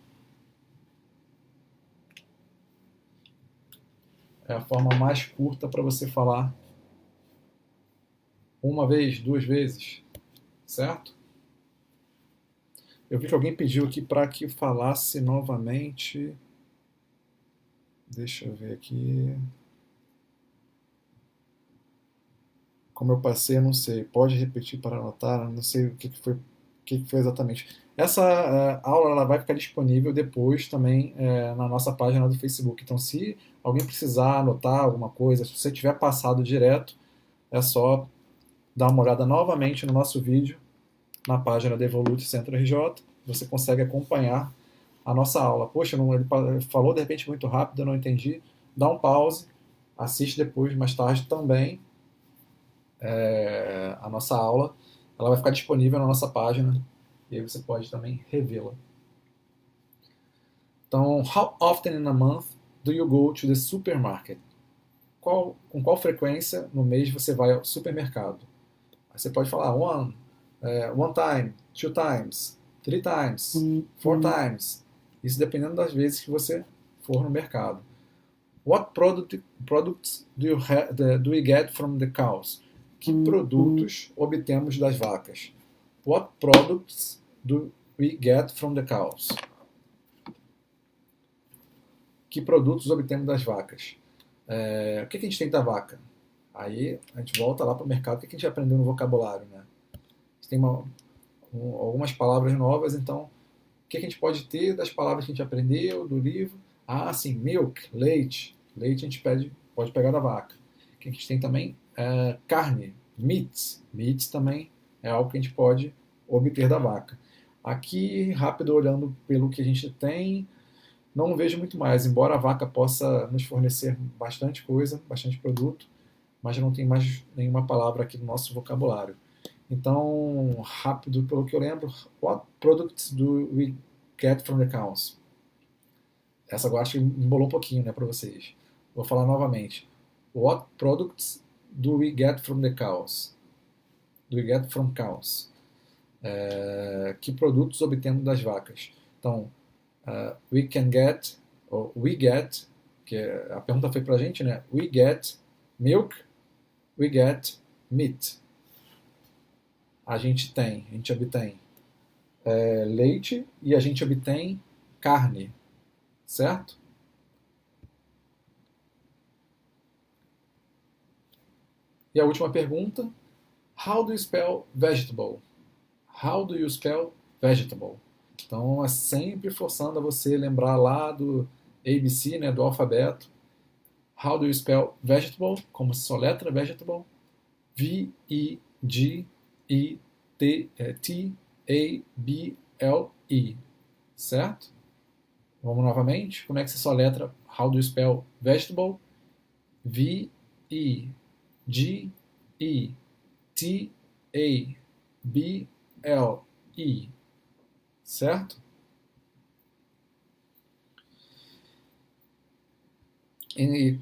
É a forma mais curta para você falar uma vez, duas vezes. Certo? Eu vi que alguém pediu aqui para que falasse novamente. Deixa eu ver aqui. Como eu passei, eu não sei. Pode repetir para anotar? Não sei o que foi exatamente. Essa aula ela vai ficar disponível depois também na nossa página do Facebook. Então, se alguém precisar anotar alguma coisa, se você tiver passado direto, é só dar uma olhada novamente no nosso vídeo na página da Evolute Centro RJ. Você consegue acompanhar a nossa aula. Poxa, ele falou de repente muito rápido, eu não entendi. Dá um pause, assiste depois, mais tarde também a nossa aula. Ela vai ficar disponível na nossa página e aí você pode também revê-la. Então, how often in a month do you go to the supermarket? Com qual frequência no mês você vai ao supermercado? Aí você pode falar one time, two times, three times, four times. Isso dependendo das vezes que você for no mercado. What products do we get from the cows? Que produtos obtemos das vacas? What products do we get from the cows? Que produtos obtemos das vacas? O que a gente tem da vaca? Aí a gente volta lá para o mercado. O que a gente aprendeu no vocabulário? Né? Tem algumas palavras novas, então o que a gente pode ter das palavras que a gente aprendeu do livro? Sim, milk, leite. Leite a gente pode pegar da vaca. O que a gente tem também? Carne, meat. Meat também é algo que a gente pode obter da vaca. Aqui, rápido, olhando pelo que a gente tem, não vejo muito mais. Embora a vaca possa nos fornecer bastante coisa, bastante produto, mas não tem mais nenhuma palavra aqui no nosso vocabulário. Então, rápido, pelo que eu lembro, what products do we get from the cows? Essa agora acho que embolou um pouquinho, né, para vocês. Vou falar novamente. What products do we get from the cows? Do we get from cows? Que produtos obtemos das vacas? Então, we can get, ou we get, que a pergunta foi pra gente, né? We get milk, we get meat. A gente obtém leite e a gente obtém carne, certo? E a última pergunta, how do you spell vegetable? How do you spell vegetable? Então é sempre forçando a você lembrar lá do ABC, né, do alfabeto. How do you spell vegetable? Como se soletra vegetable? V-I-G-E-T-A-B-L-E. Certo? Vamos novamente. Como é que se soletra how do you spell vegetable? V-I-G-E-T-A-B-L-E. certo? E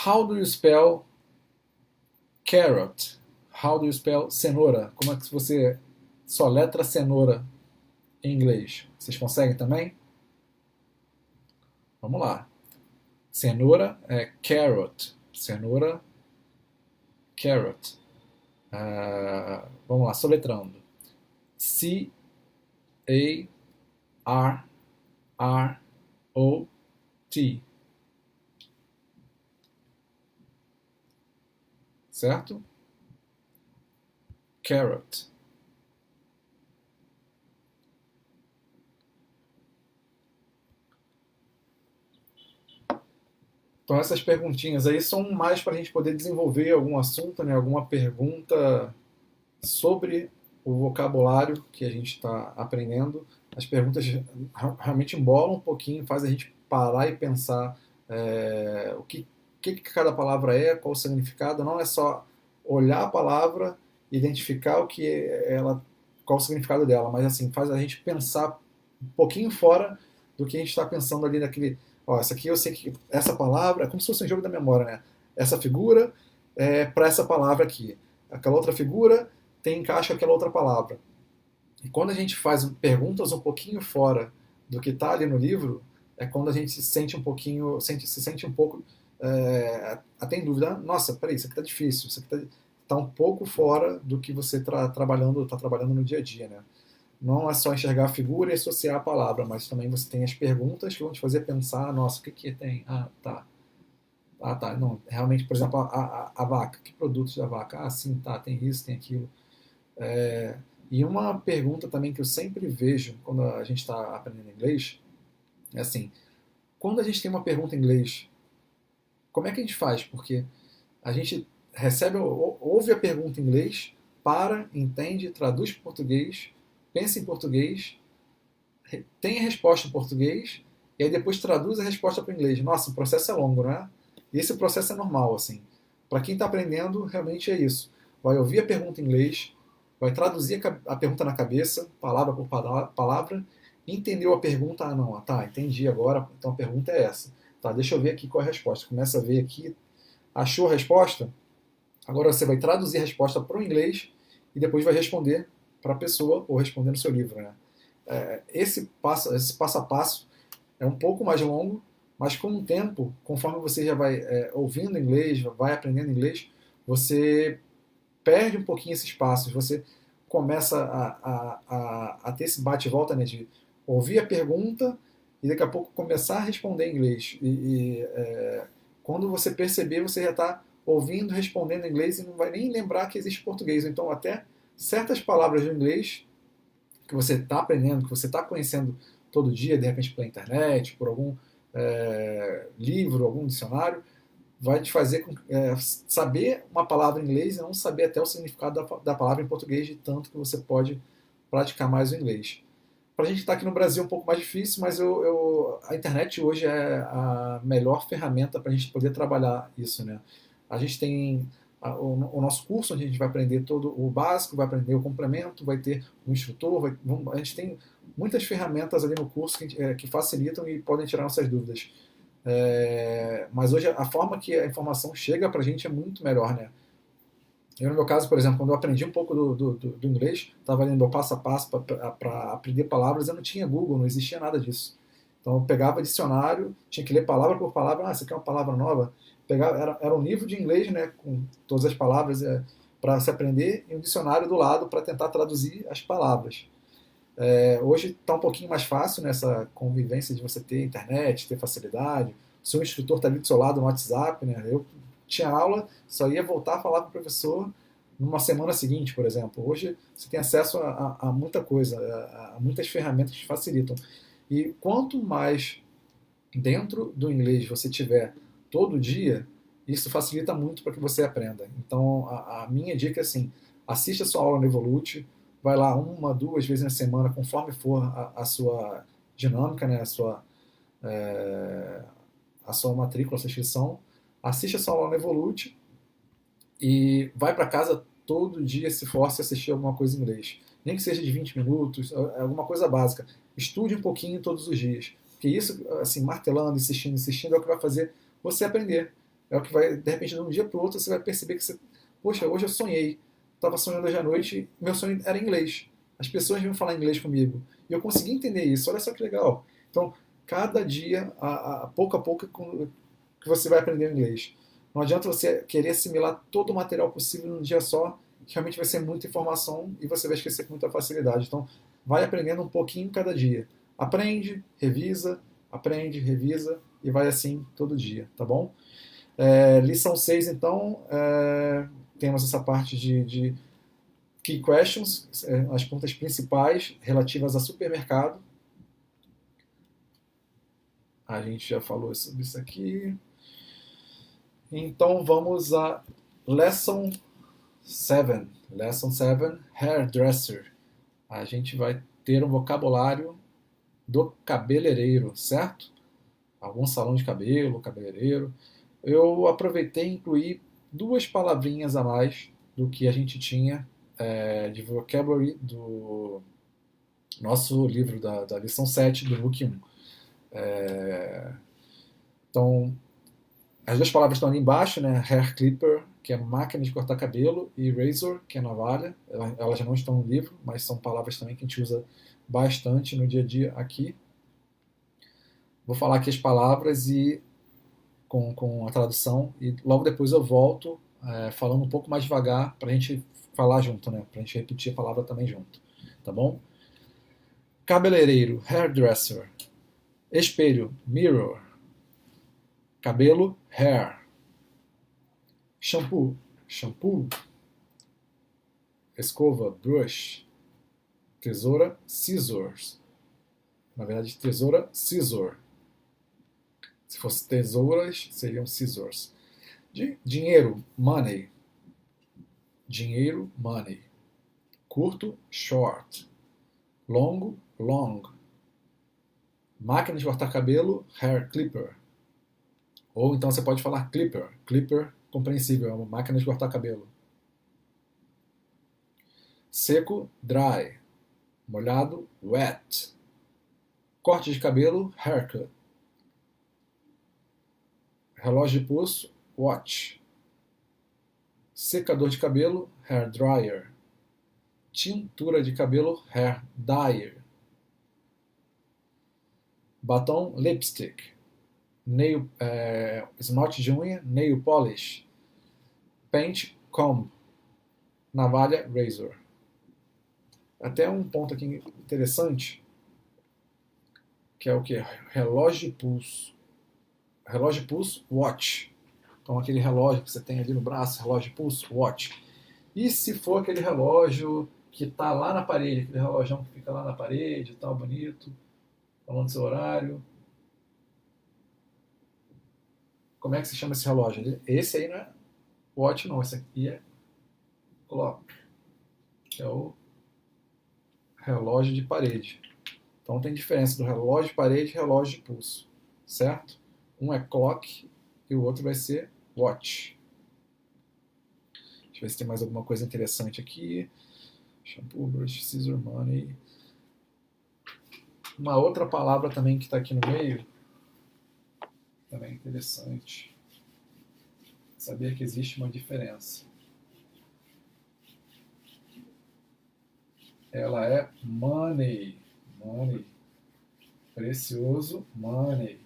how do you spell carrot? How do you spell cenoura? Como é que você soletra cenoura em inglês? Vocês conseguem também? Vamos lá. Cenoura é carrot. Cenoura, carrot. Vamos lá, soletrando. C-A-R-R-O-T. Certo? Carrot. Então essas perguntinhas aí são mais para a gente poder desenvolver algum assunto, né? Alguma pergunta sobre o vocabulário que a gente está aprendendo. As perguntas realmente embolam um pouquinho, faz a gente parar e pensar o que cada palavra é, qual o significado. Não é só olhar a palavra, identificar qual o significado dela, mas assim faz a gente pensar um pouquinho fora do que a gente está pensando ali naquele. Ó, essa aqui eu sei que essa palavra é como se fosse um jogo da memória, né? Essa figura é para essa palavra aqui. Aquela outra figura tem encaixe com aquela outra palavra. E quando a gente faz perguntas um pouquinho fora do que está ali no livro, é quando a gente se sente um pouquinho, se sente um pouco, até em dúvida. Nossa, peraí, isso aqui está difícil, isso aqui está um pouco fora do que você está trabalhando no dia a dia, né? Não é só enxergar a figura e associar a palavra, mas também você tem as perguntas que vão te fazer pensar, nossa, o que que tem? Ah, tá. Ah, tá. Não, realmente, por exemplo, a vaca. Que produtos da vaca? Ah, sim, tá. Tem isso, tem aquilo. E uma pergunta também que eu sempre vejo quando a gente está aprendendo inglês é assim: quando a gente tem uma pergunta em inglês, como é que a gente faz? Porque a gente recebe, ouve a pergunta em inglês, entende, traduz para português, pensa em português, tem a resposta em português e aí depois traduz a resposta para o inglês. Nossa, o processo é longo, não é? E esse processo é normal, assim. Para quem está aprendendo, realmente é isso. Vai ouvir a pergunta em inglês, vai traduzir a pergunta na cabeça, palavra por palavra, entendeu a pergunta, ah não, tá, entendi agora, então a pergunta é essa. Tá, deixa eu ver aqui qual é a resposta. Começa a ver aqui, achou a resposta? Agora você vai traduzir a resposta para o inglês e depois vai responder para a pessoa ou responder no seu livro, né? Esse passo a passo é um pouco mais longo, mas com o tempo, conforme você já vai ouvindo inglês, vai aprendendo inglês, você perde um pouquinho esses passos, você começa a ter esse bate e volta, né, de ouvir a pergunta e daqui a pouco começar a responder em inglês. Quando você perceber, você já está ouvindo, respondendo em inglês e não vai nem lembrar que existe português. Então, até certas palavras do inglês que você está aprendendo, que você está conhecendo todo dia, de repente pela internet, por algum livro, algum dicionário, vai te fazer saber uma palavra em inglês e não saber até o significado da palavra em português, de tanto que você pode praticar mais o inglês. Para a gente estar aqui no Brasil é um pouco mais difícil, mas a internet hoje é a melhor ferramenta para a gente poder trabalhar isso, né? A gente tem o nosso curso, onde a gente vai aprender todo o básico, vai aprender o complemento, vai ter um instrutor, a gente tem muitas ferramentas ali no curso que facilitam e podem tirar nossas dúvidas. Mas hoje a forma que a informação chega para a gente é muito melhor, né? Eu, no meu caso, por exemplo, quando eu aprendi um pouco do inglês, estava lendo o passo a passo para aprender palavras, eu não tinha Google, não existia nada disso. Então eu pegava dicionário, tinha que ler palavra por palavra, isso aqui é uma palavra nova. Era um livro de inglês, né, com todas as palavras para se aprender, e um dicionário do lado para tentar traduzir as palavras. Hoje está um pouquinho mais fácil nessa convivência de você ter internet, ter facilidade. O seu instrutor está ali do seu lado no WhatsApp, né? Eu tinha aula, só ia voltar a falar com o professor numa semana seguinte, por exemplo. Hoje você tem acesso a muita coisa, a muitas ferramentas que facilitam. E quanto mais dentro do inglês você tiver todo dia, isso facilita muito para que você aprenda. Então, a minha dica é assim: assista a sua aula no Evolute, vai lá uma, duas vezes na semana, conforme for a sua dinâmica, né, é, a sua matrícula, a sua inscrição, assiste a sua aula no Evolute e vai para casa todo dia se force a assistir alguma coisa em inglês. Nem que seja de 20 minutos, alguma coisa básica. Estude um pouquinho todos os dias. Porque isso, assim, martelando, insistindo, insistindo, é o que vai fazer você aprender. É o que vai, de repente, de um dia para o outro, você vai perceber que você, poxa, hoje eu sonhei. Estava sonhando hoje à noite, meu sonho era inglês. As pessoas vinham falar inglês comigo. E eu consegui entender isso. Olha só que legal. Então, cada dia, pouco a pouco, que você vai aprender inglês. Não adianta você querer assimilar todo o material possível num dia só, que realmente vai ser muita informação e você vai esquecer com muita facilidade. Então, vai aprendendo um pouquinho cada dia. Aprende, revisa e vai assim todo dia, tá bom? Lição 6 então, temos essa parte de key questions, as perguntas principais relativas a supermercado. A gente já falou sobre isso aqui. Então vamos a Lesson 7. Lesson 7, Hairdresser. A gente vai ter um vocabulário do cabeleireiro, certo? Algum salão de cabelo, cabeleireiro. Eu aproveitei e incluí duas palavrinhas a mais do que a gente tinha de vocabulary do nosso livro da lição 7 do book 1. Então, as duas palavras estão ali embaixo, né? Hair clipper, que é máquina de cortar cabelo, e razor, que é navalha. Elas não estão no livro, mas são palavras também que a gente usa bastante no dia a dia aqui. Vou falar aqui as palavras e com a tradução, e logo depois eu volto falando um pouco mais devagar para a gente falar junto, né? Para a gente repetir a palavra também junto, tá bom? Cabeleireiro, hairdresser. Espelho, mirror. Cabelo, hair. Shampoo, shampoo. Escova, brush. Tesoura, scissors. Na verdade, tesoura, scissor. Se fosse tesouras, seriam scissors. Dinheiro, money. Dinheiro, money. Curto, short. Longo, long. Máquina de cortar cabelo, hair clipper. Ou então você pode falar clipper. Clipper, compreensível, é uma máquina de cortar cabelo. Seco, dry. Molhado, wet. Corte de cabelo, haircut. Relógio de pulso, watch. Secador de cabelo, hair dryer. Tintura de cabelo, hair dyer. Batom, lipstick. Nail, esmalte de unha, nail polish. Paint, comb. Navalha, razor. Até um ponto aqui interessante, que é o que? Relógio de pulso. Relógio de pulso, watch. Então aquele relógio que você tem ali no braço, relógio de pulso, watch. E se for aquele relógio que está lá na parede, aquele relógio que fica lá na parede, tal, bonito, falando seu horário. Como é que se chama esse relógio? Esse aí não é watch, não. Esse aqui é clock. É o relógio de parede. Então tem diferença do relógio de parede e relógio de pulso, certo? Um é clock e o outro vai ser watch. Deixa eu ver se tem mais alguma coisa interessante aqui. Shampoo, brush, scissor, money. Uma outra palavra também que está aqui no meio, também interessante. Saber que existe uma diferença. Ela é money. Money. Precioso, money.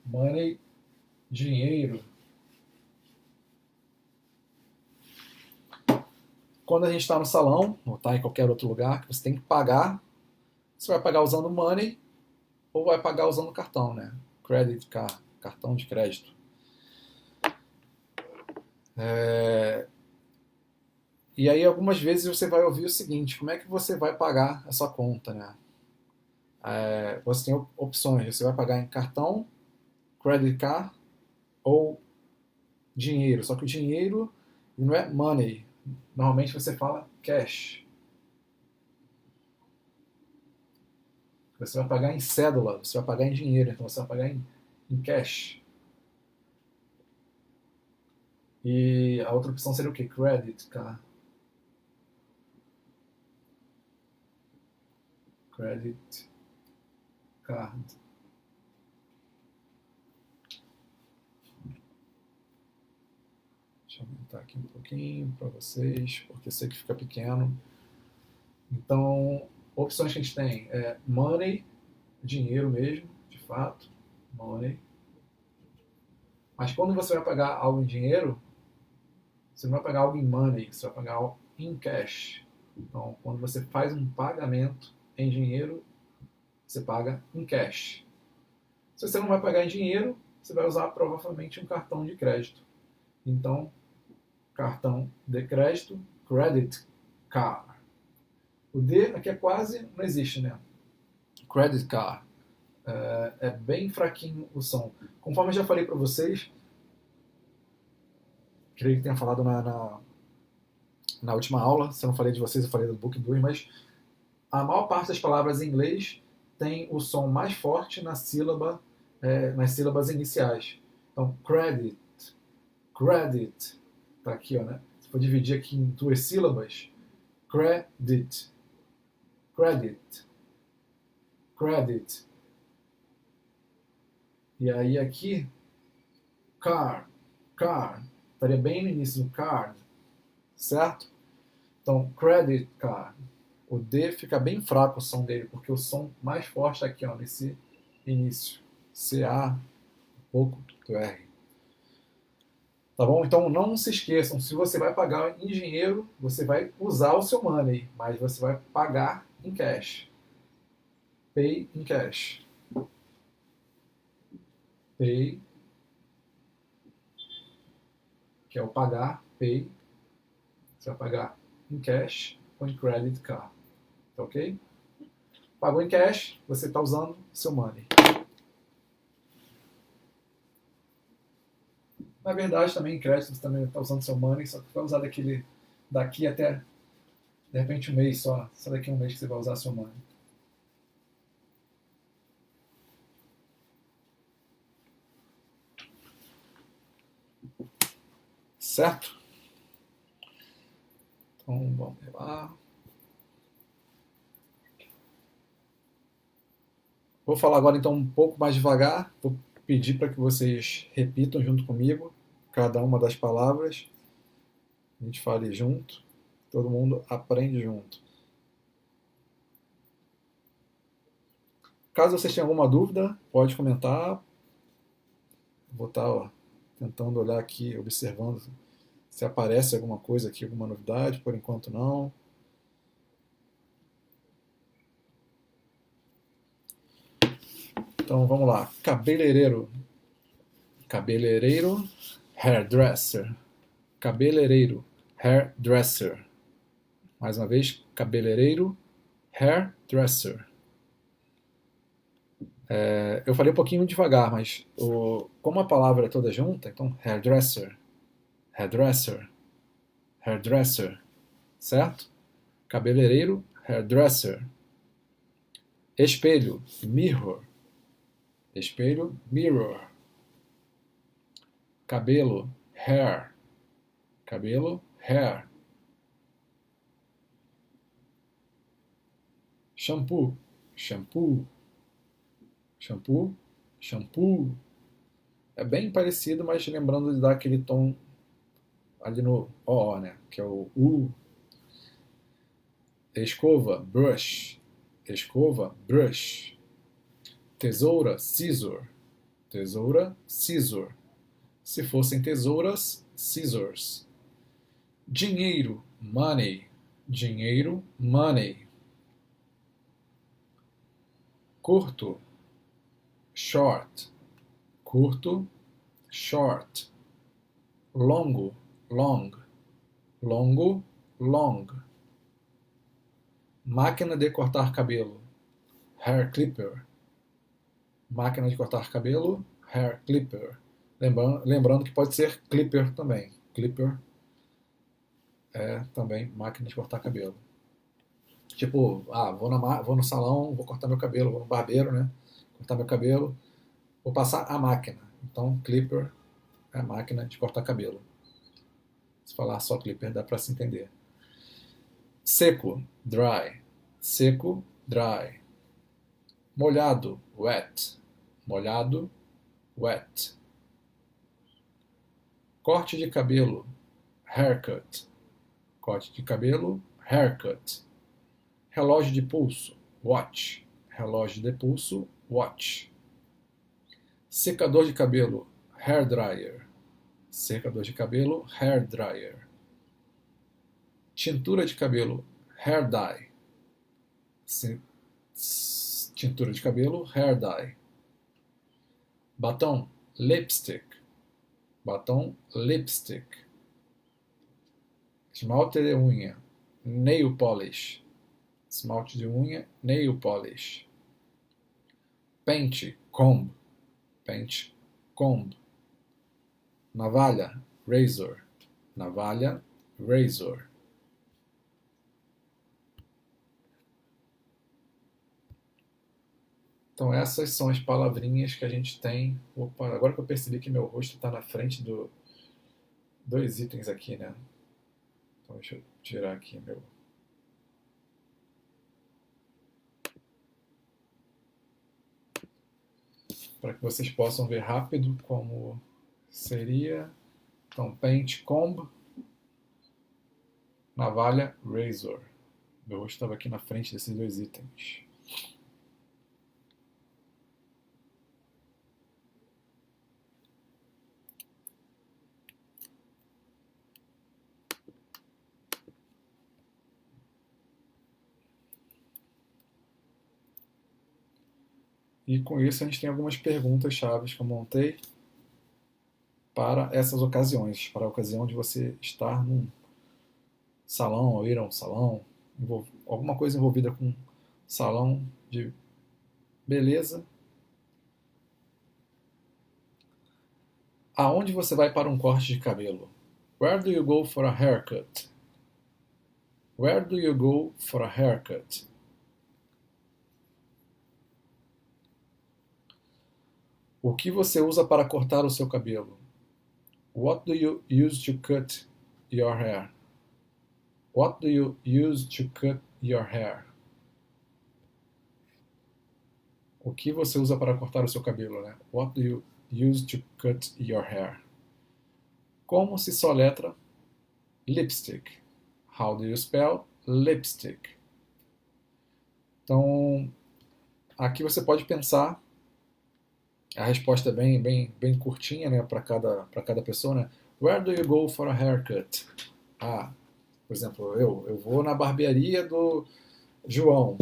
Money, dinheiro. Quando a gente está no salão, ou está em qualquer outro lugar, que você tem que pagar, você vai pagar usando money ou vai pagar usando cartão, né? Credit card, cartão de crédito. E aí algumas vezes você vai ouvir o seguinte: como é que você vai pagar a sua conta, né? Você tem opções, você vai pagar em cartão, credit card ou dinheiro. Só que o dinheiro não é money. Normalmente você fala cash. Você vai pagar em cédula, você vai pagar em dinheiro, então você vai pagar em cash. E a outra opção seria o quê? Credit card. Credit card. Deixa eu aumentar aqui um pouquinho para vocês, porque eu sei que fica pequeno. Então, opções que a gente tem é money, dinheiro mesmo, de fato, money. Mas quando você vai pagar algo em dinheiro, você não vai pagar algo em money, você vai pagar algo em cash. Então, quando você faz um pagamento em dinheiro, você paga em cash. Se você não vai pagar em dinheiro, você vai usar provavelmente um cartão de crédito. Então, cartão de crédito, credit card. O D aqui é quase, não existe, né? Credit card. É bem fraquinho o som. Conforme eu já falei para vocês, creio que tenha falado na última aula, se eu não falei de vocês, eu falei do Book 2, mas a maior parte das palavras em inglês tem o som mais forte na sílaba, nas sílabas iniciais. Então, credit, credit, tá aqui, ó, né? Se for dividir aqui em duas sílabas, credit, credit, credit. E aí aqui, car, car, estaria bem no início do card, certo? Então, credit card. O D fica bem fraco o som dele, porque o som mais forte está aqui, ó, nesse início. CA, um pouco do R. Tá bom? Então não se esqueçam, se você vai pagar em dinheiro, você vai usar o seu money, mas você vai pagar em cash. Pay in cash. Pay, que é o pagar, pay. Você vai pagar em cash ou em credit card. Tá ok? Pagou em cash, você está usando seu money. Na verdade, também em crédito, você também está usando seu money, só que vai usar daqui até, de repente, um mês só. Só daqui a um mês que você vai usar seu money. Certo? Então, vamos lá. Vou falar agora, então, um pouco mais devagar. Vou pedir para que vocês repitam junto comigo cada uma das palavras. A gente fale junto. Todo mundo aprende junto. Caso vocês tenham alguma dúvida, pode comentar. Vou estar tentando olhar aqui, observando se aparece alguma coisa aqui, alguma novidade. Por enquanto, não. Então, vamos lá. Cabeleireiro. Cabeleireiro, hairdresser. Cabeleireiro, hairdresser. Mais uma vez, cabeleireiro, hairdresser. Eu falei um pouquinho devagar, mas como a palavra é toda junta, então hairdresser, hairdresser, hairdresser, certo? Cabeleireiro, hairdresser. Espelho, mirror. Espelho, mirror. Cabelo, hair. Cabelo, hair. Shampoo, shampoo. Shampoo, shampoo. É bem parecido, mas lembrando de dar aquele tom ali no O, né? Que é o U. Escova, brush. Escova, brush. Tesoura, scissor. Tesoura, scissor. Se fossem tesouras, scissors. Dinheiro, money. Dinheiro, money. Curto, short. Curto, short. Longo, long. Longo, long. Máquina de cortar cabelo, hair clipper. Máquina de cortar cabelo, hair clipper. Lembrando que pode ser clipper também. Clipper é também máquina de cortar cabelo. Tipo, vou no salão, vou cortar meu cabelo, vou no barbeiro, né? Cortar meu cabelo, vou passar a máquina. Então, clipper é a máquina de cortar cabelo. Se falar só clipper, dá para se entender. Seco, dry. Seco, dry. Molhado, wet. Molhado, wet. Corte de cabelo, haircut. Corte de cabelo, haircut. Relógio de pulso, watch. Relógio de pulso, watch. Secador de cabelo, hair dryer. Secador de cabelo, hair dryer. Tintura de cabelo, hair dye. Tintura de cabelo, hair dye. Batom, lipstick. Batom, lipstick. Esmalte de unha, nail polish. Esmalte de unha, nail polish. Pente, comb. Pente, comb. Navalha, razor. Navalha, razor. Então essas são as palavrinhas que a gente tem. Opa, agora que eu percebi que meu rosto está na frente do dois itens aqui, né? Então deixa eu tirar aqui meu... para que vocês possam ver rápido como seria. Então, pente, comb, navalha, razor. Meu rosto estava aqui na frente desses dois itens. E com isso a gente tem algumas perguntas chaves que eu montei para essas ocasiões, para a ocasião de você estar num salão, ou ir a um salão, alguma coisa envolvida com salão de beleza. Aonde você vai para um corte de cabelo? Where do you go for a haircut? Where do you go for a haircut? O que você usa para cortar o seu cabelo? What do you use to cut your hair? What do you use to cut your hair? O que você usa para cortar o seu cabelo, né? What do you use to cut your hair? Como se soletra lipstick? How do you spell lipstick? Então, aqui você pode pensar, a resposta é bem curtinha, né, para cada pessoa, né? Where do you go for a haircut? Ah, por exemplo, eu vou na barbearia do João.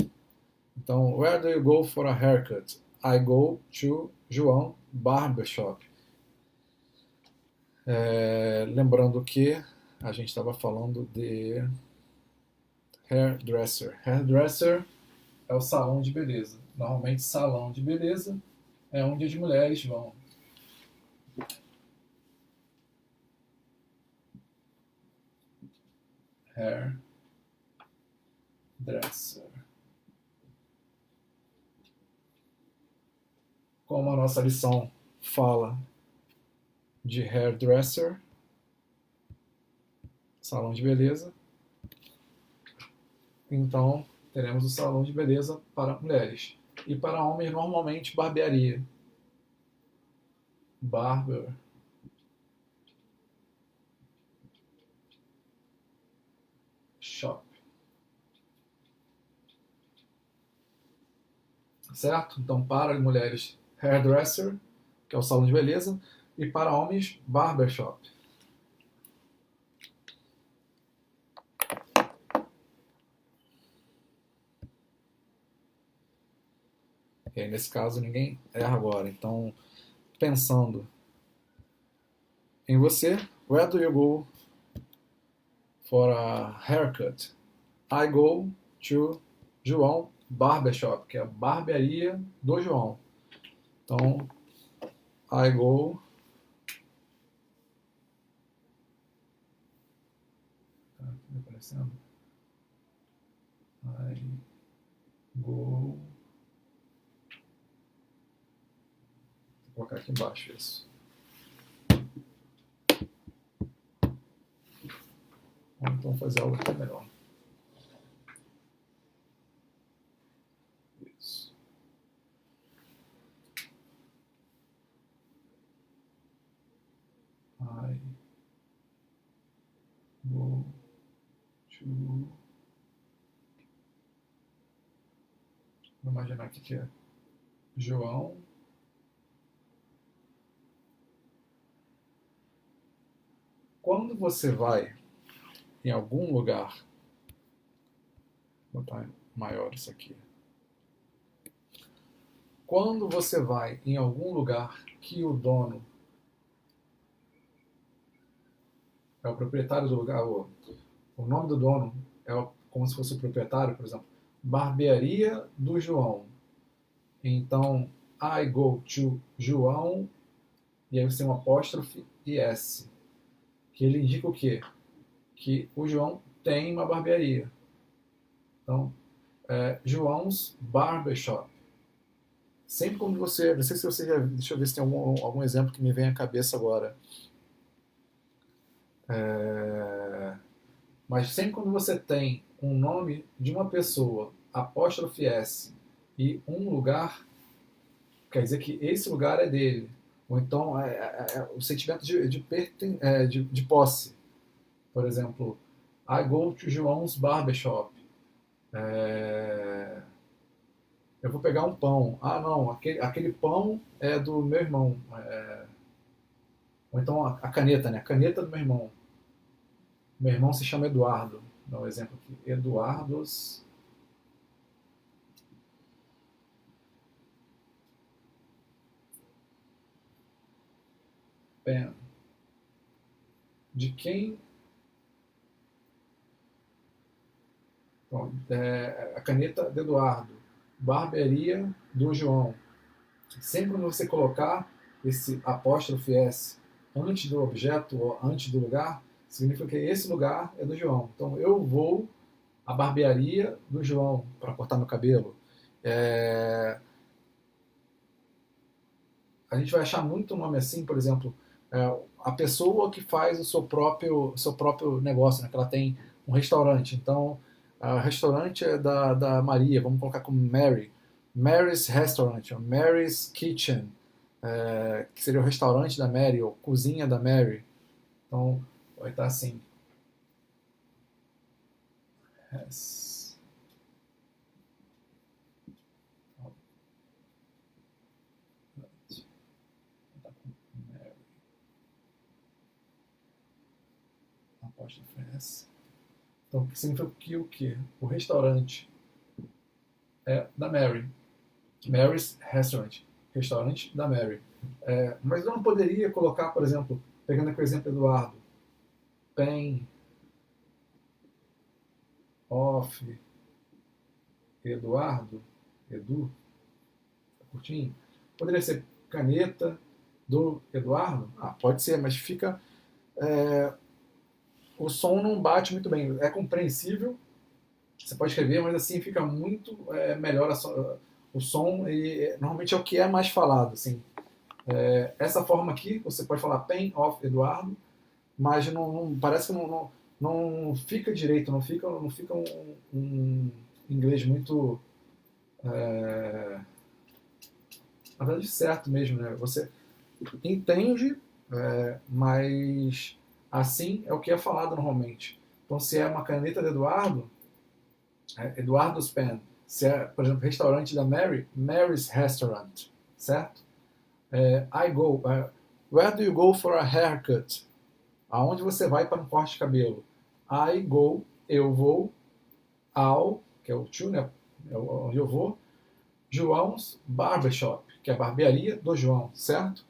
Então, where do you go for a haircut? I go to João Barbershop. Lembrando que a gente estava falando de hairdresser. Hairdresser é o salão de beleza. Normalmente, salão de beleza é onde as mulheres vão. Hairdresser. Como a nossa lição fala de hairdresser, salão de beleza, então teremos o salão de beleza para mulheres. E para homens, normalmente, barbearia. Barber. Shop. Certo? Então, para mulheres, hairdresser, que é o salão de beleza, e para homens, barbershop. E aí, nesse caso, ninguém erra agora. Então, pensando em você, where do you go for a haircut? I go to João Barbershop, que é a barbearia do João. Então, I go aparecendo. I go. Vou colocar aqui embaixo isso. vamos fazer algo até melhor. Isso. I go to... Vou imaginar aqui que é João. Quando você vai em algum lugar, vou botar maior isso aqui. Quando você vai em algum lugar que o dono é o proprietário do lugar, o nome do dono é como se fosse o proprietário, por exemplo, Barbearia do João. Então, I go to João, e aí você tem um apóstrofe e S, que ele indica o quê? Que o João tem uma barbearia. Então, João's Barbershop. Sempre quando você... Não sei se você já... Deixa eu ver se tem algum exemplo que me vem à cabeça agora. Mas sempre quando você tem um nome de uma pessoa, apóstrofe S, e um lugar, quer dizer que esse lugar é dele. Ou então o sentimento de posse. Por exemplo, I go to João's Barbershop. Eu vou pegar um pão. Ah, não, aquele pão é do meu irmão. Ou então a caneta, né? A caneta do meu irmão. Meu irmão se chama Eduardo. Vou dar um exemplo aqui. Eduardo's Pen. De quem? Bom, a caneta de Eduardo. Barbearia do João. Sempre quando você colocar esse apóstrofe S antes do objeto ou antes do lugar, significa que esse lugar é do João. Então eu vou à barbearia do João para cortar meu cabelo. A gente vai achar muito nome assim, por exemplo, a pessoa que faz o seu próprio negócio, né? Que ela tem um restaurante. Então, o restaurante é da Maria, vamos colocar como Mary. Mary's Restaurant, ou Mary's Kitchen, que seria o restaurante da Mary, ou cozinha da Mary. Então, vai estar assim. Yes. Apóstrofe S. Então, significa que o quê? O restaurante é da Mary. Mary's Restaurant. Restaurante da Mary. Mas eu não poderia colocar, por exemplo, pegando aqui o exemplo do Eduardo, pen of Eduardo, Edu, tá curtinho. Poderia ser caneta do Eduardo? Pode ser, mas fica... o som não bate muito bem. É compreensível, você pode escrever, mas assim fica muito melhor o som, e normalmente é o que é mais falado. Assim. Essa forma aqui, você pode falar pen of Eduardo, mas não parece que não fica direito, não fica um inglês muito... na verdade, certo mesmo, né? Você entende, mas assim é o que é falado normalmente. Então, se é uma caneta de Eduardo, Eduardo's Pen. Se é, por exemplo, restaurante da Mary, Mary's Restaurant, certo? I go. Where do you go for a haircut? Aonde você vai para um corte de cabelo? I go, eu vou, ao, que é o to, né? Onde eu vou, João's Barbershop, que é a barbearia do João, certo?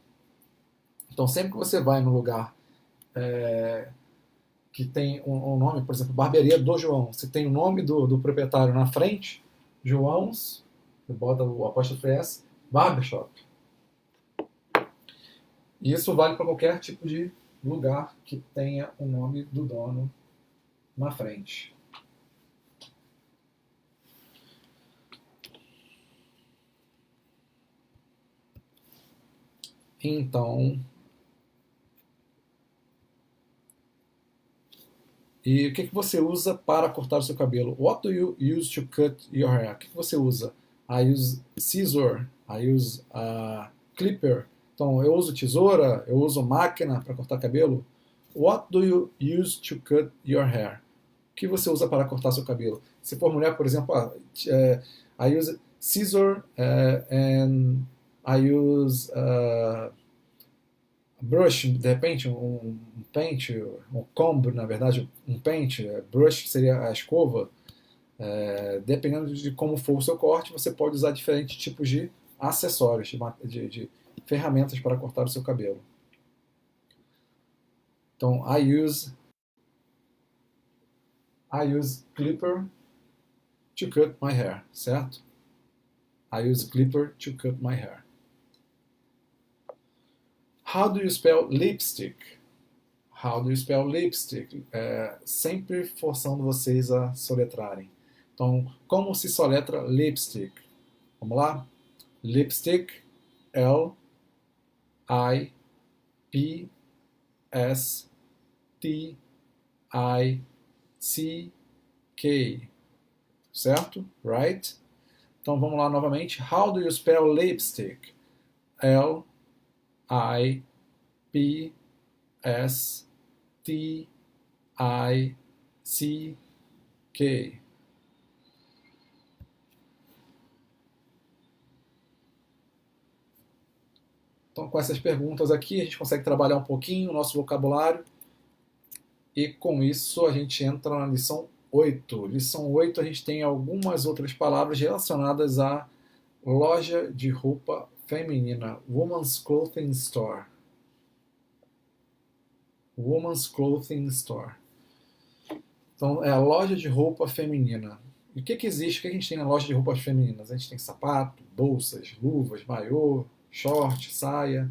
Então, sempre que você vai num lugar que tem um nome, por exemplo, barbearia do João, você tem o nome do proprietário na frente, João's, você bota o apóstrofe S, Barbershop. E isso vale para qualquer tipo de lugar que tenha o nome do dono na frente. Então, E o que você usa para cortar o seu cabelo? What do you use to cut your hair? O que você usa? I use scissor, I use clipper. Então, eu uso tesoura, eu uso máquina para cortar cabelo. What do you use to cut your hair? O que você usa para cortar seu cabelo? Se for mulher, por exemplo, I use scissor and I use brush, de repente, um pente, um comb, na verdade, um pente, brush seria a escova. Dependendo de como for o seu corte, você pode usar diferentes tipos de acessórios, de ferramentas para cortar o seu cabelo. Então, I use clipper to cut my hair, certo? I use clipper to cut my hair. How do you spell lipstick? How do you spell lipstick? Sempre forçando vocês a soletrarem. Então, como se soletra lipstick? Vamos lá? Lipstick, L-I-P-S-T-I-C-K. Certo? Right? Então vamos lá novamente. How do you spell lipstick? L-I-P-S-T-I-C-K. Então, com essas perguntas aqui, a gente consegue trabalhar um pouquinho o nosso vocabulário. E com isso, a gente entra na lição 8. Lição 8, a gente tem algumas outras palavras relacionadas à loja de roupa feminina. Woman's Clothing Store. Woman's Clothing Store. Então, é a loja de roupa feminina. E o que existe? O que a gente tem na loja de roupas femininas? A gente tem sapato, bolsas, luvas, maiô, short, saia.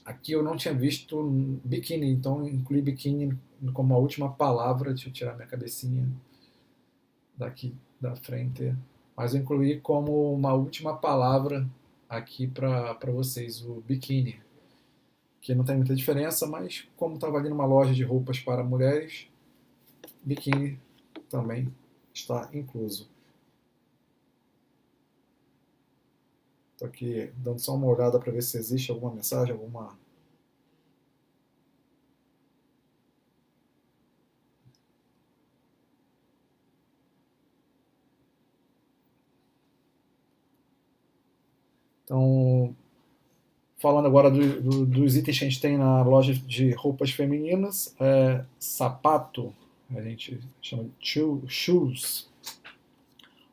Aqui eu não tinha visto biquíni, então incluí biquíni como a última palavra. Deixa eu tirar minha cabecinha daqui da frente. Mas eu incluí como uma última palavra aqui para vocês o biquíni. Que não tem muita diferença, mas como estava ali numa loja de roupas para mulheres, biquíni também está incluso. Estou aqui dando só uma olhada para ver se existe alguma mensagem, alguma... Então, falando agora dos itens que a gente tem na loja de roupas femininas, sapato, a gente chama de shoes,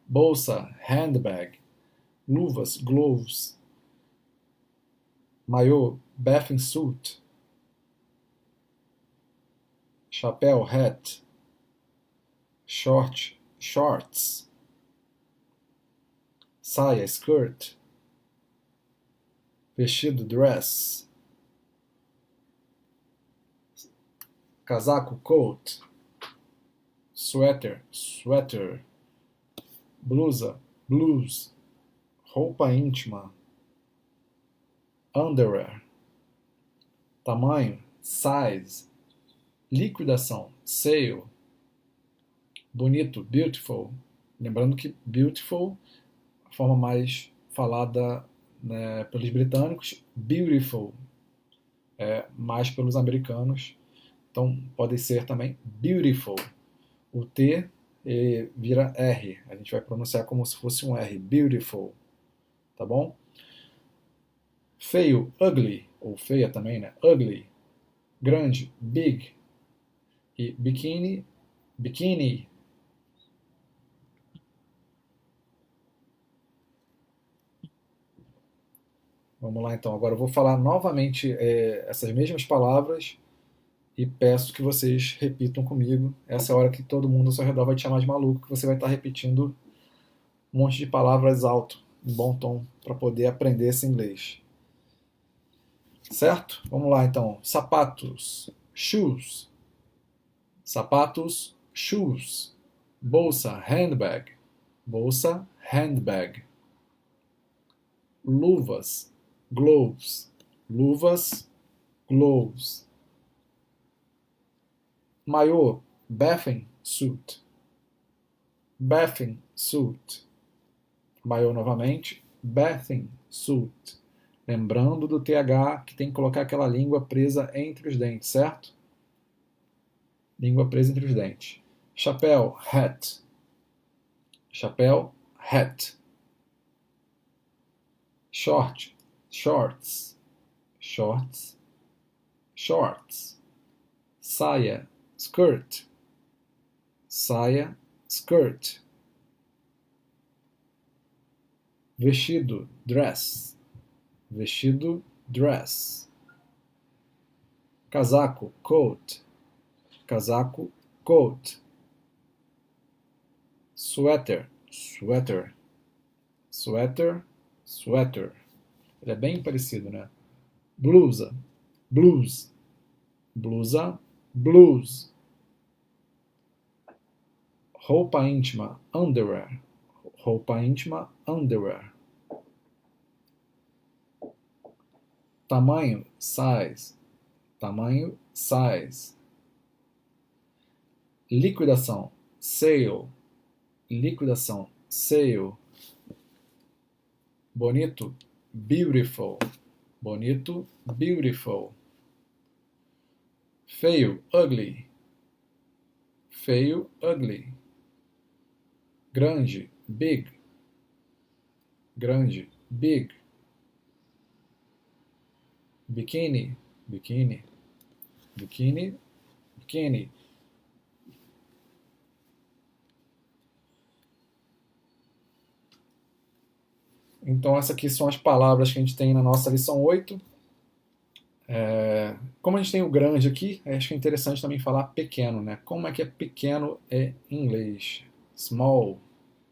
bolsa, handbag, luvas, gloves, maiô, bathing suit, chapéu, hat, shorts, saia, skirt, vestido, dress, casaco, coat, sweater, blusa, blues, roupa íntima, underwear, tamanho, size, liquidação, sale, bonito, beautiful. Lembrando que beautiful, a forma mais falada, né, pelos britânicos, beautiful, mais pelos americanos. Então pode ser também beautiful. O T vira R. A gente vai pronunciar como se fosse um R. Beautiful. Tá bom? Feio, ugly. Ou feia também, né? Ugly. Grande, big. E bikini, bikini. Vamos lá então. Agora eu vou falar novamente essas mesmas palavras e peço que vocês repitam comigo. Essa é a hora que todo mundo ao seu redor vai te chamar de maluco, que você vai estar repetindo um monte de palavras alto, em bom tom, para poder aprender esse inglês. Certo? Vamos lá então. Sapatos, shoes. Sapatos, shoes. Bolsa, handbag. Bolsa, handbag. Luvas, gloves. Luvas, gloves. Maiô, bathing suit. Bathing suit. Maiô novamente, bathing suit. Lembrando do TH que tem que colocar aquela língua presa entre os dentes, certo? Língua presa entre os dentes. Chapéu, hat. Chapéu, hat. Short, shorts. Shorts, shorts. Saia, skirt. Saia, skirt. Vestido, dress. Vestido, dress. Casaco, coat. Casaco, coat. Sweater, sweater. Sweater, sweater. Ele é bem parecido, né? Blusa, blues. Blusa, blues. Roupa íntima, underwear. Roupa íntima, underwear. Tamanho, size. Tamanho, size. Liquidação, sale. Liquidação, sale. Bonito, beautiful. Bonito, beautiful. Feio, ugly. Feio, ugly. Grande, big. Grande, big. Bikini, bikini. Bikini, bikini. Então, essas aqui são as palavras que a gente tem na nossa lição 8. Como a gente tem o grande aqui, acho que é interessante também falar pequeno, né? Como é que é pequeno em inglês? Small.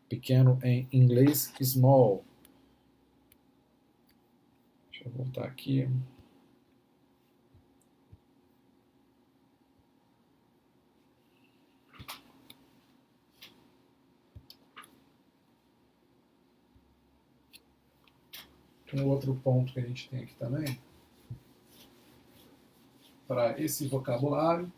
Pequeno em inglês, small. Deixa eu voltar aqui. Um outro ponto que a gente tem aqui também, para esse vocabulário,